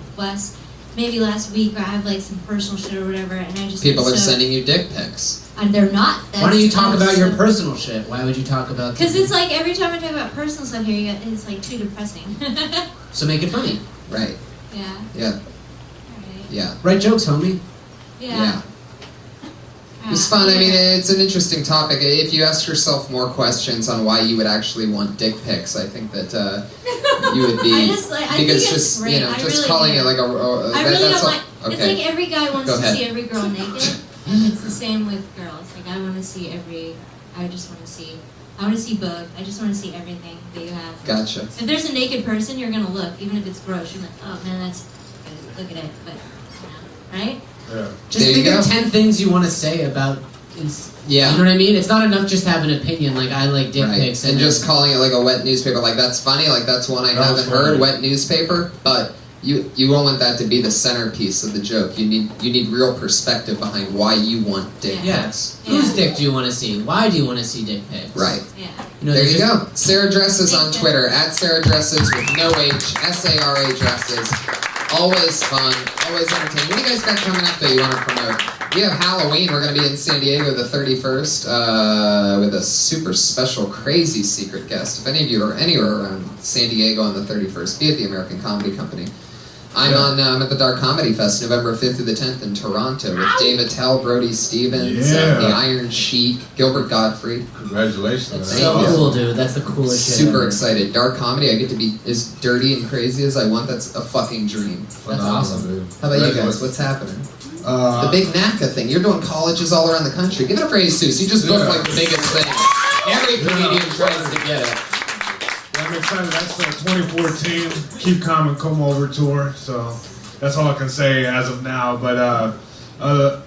maybe last week, where I have, like, some personal shit or whatever, and I just... People are sending you dick pics. And they're not. Why don't you talk about your personal shit? Why would you talk about... Because it's like, every time I talk about personal stuff here, it's, like, too depressing. So make it funny. Right. Yeah. Yeah. Yeah. Write jokes, homie. Yeah. It's fun. I mean, it's an interesting topic. If you ask yourself more questions on why you would actually want dick pics, I think that you would be I think it's just great. you know I just really calling do. it like a. I really that's don't all, like. okay. It's like every guy wants Go to ahead. see every girl naked, and it's the same with girls. Like I want to see every. I just want to see. I want to see both. I just want to see everything that you have. Gotcha. If there's a naked person, you're gonna look, even if it's gross. You're like, oh man, that's good. Look at it, but you know, right? Yeah. Just think of 10 things you want to say about. Yeah. You know what I mean? It's not enough just to have an opinion like I like dick Right. pics And just calling it like a wet newspaper, like that's funny, like that's one I haven't heard, wet newspaper, but you don't want that to be the centerpiece of the joke. You need real perspective behind why you want dick pics. Whose dick do you want to see? Why do you want to see dick pics? Right. Yeah. You know, There there's you just- go. Sarah Dresses on Twitter, at Sarah Dresses with no H, SARA Dresses. Always fun, always entertaining. What do you guys got coming up that you want to promote? We have Halloween. We're going to be in San Diego the 31st with a super special, crazy secret guest. If any of you are anywhere around San Diego on the 31st, be at the American Comedy Company. I'm at the Dark Comedy Fest November 5th through the 10th in Toronto with Dave Attell, Brody Stevens, the Iron Sheik, Gilbert Gottfried. Congratulations. That's so cool, dude. That's the coolest shit. Super ever. excited. Dark comedy. I get to be as dirty and crazy as I want. That's a fucking dream. That's awesome. Dude. How about you guys? What's happening? The big NACA thing. You're doing colleges all around the country. Give it up for Jesus. You just booked like the biggest thing. Every comedian tries to get it. I'm excited. That's the 2014 Keep Calm and Come Over tour. So that's all I can say as of now. But the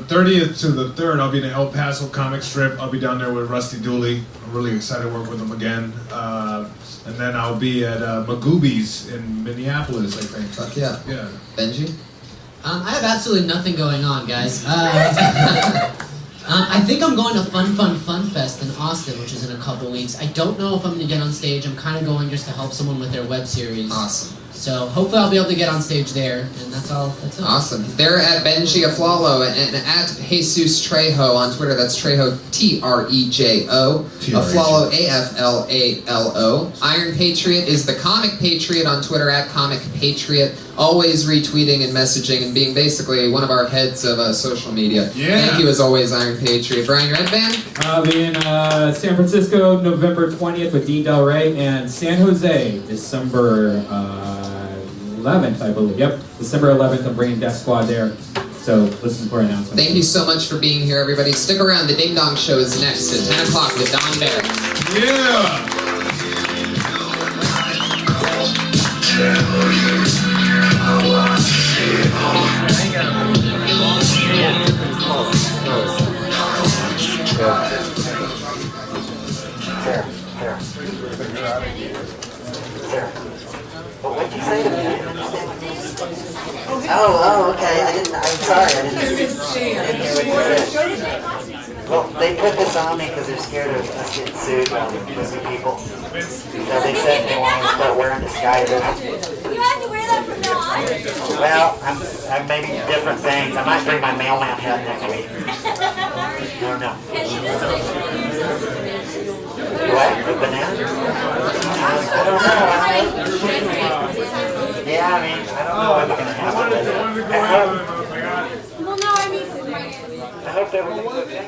30th to the 3rd, I'll be in the El Paso comic strip. I'll be down there with Rusty Dooley. I'm really excited to work with him again. And then I'll be at Magoobies in Minneapolis, I think. Fuck yeah. Yeah. Benji? I have absolutely nothing going on, guys. I think I'm going to Fun Fest in Austin, which is in a couple weeks. I don't know if I'm going to get on stage. I'm kind of going just to help someone with their web series. Awesome. So hopefully I'll be able to get on stage there, and that's all. That's all. Awesome. They're at Benji Aflalo and at Jesus Trejo on Twitter. That's Trejo, Trejo. Aflalo, Aflalo. Iron Patriot is the Comic Patriot on Twitter at Comic Patriot. Always retweeting and messaging and being basically one of our heads of social media. Yeah. Thank you as always, Iron Patriot. Brian, your headband? I'll be in San Francisco November 20th with Dean Del Rey, and San Jose December 11th, I believe. Yep, December 11th. I'm bringing Death Squad there. So listen for announcements. Thank you so much for being here, everybody. Stick around. The Ding Dong Show is next at 10 o'clock with Don Barrett. Yeah! What'd you say to me? Oh, okay. I'm sorry. I didn't hear what you said. Well, they put this on me because they're scared of us getting sued by the movie people. So they said they want me to start wearing disguises. You have to wear that from now on. Well, I'm maybe different things. I might bring my mailman hat next week. I don't know. What? A banana? I don't know. Yeah, I mean, I don't know what's going to happen. Well, no, I mean, I hope everything's okay.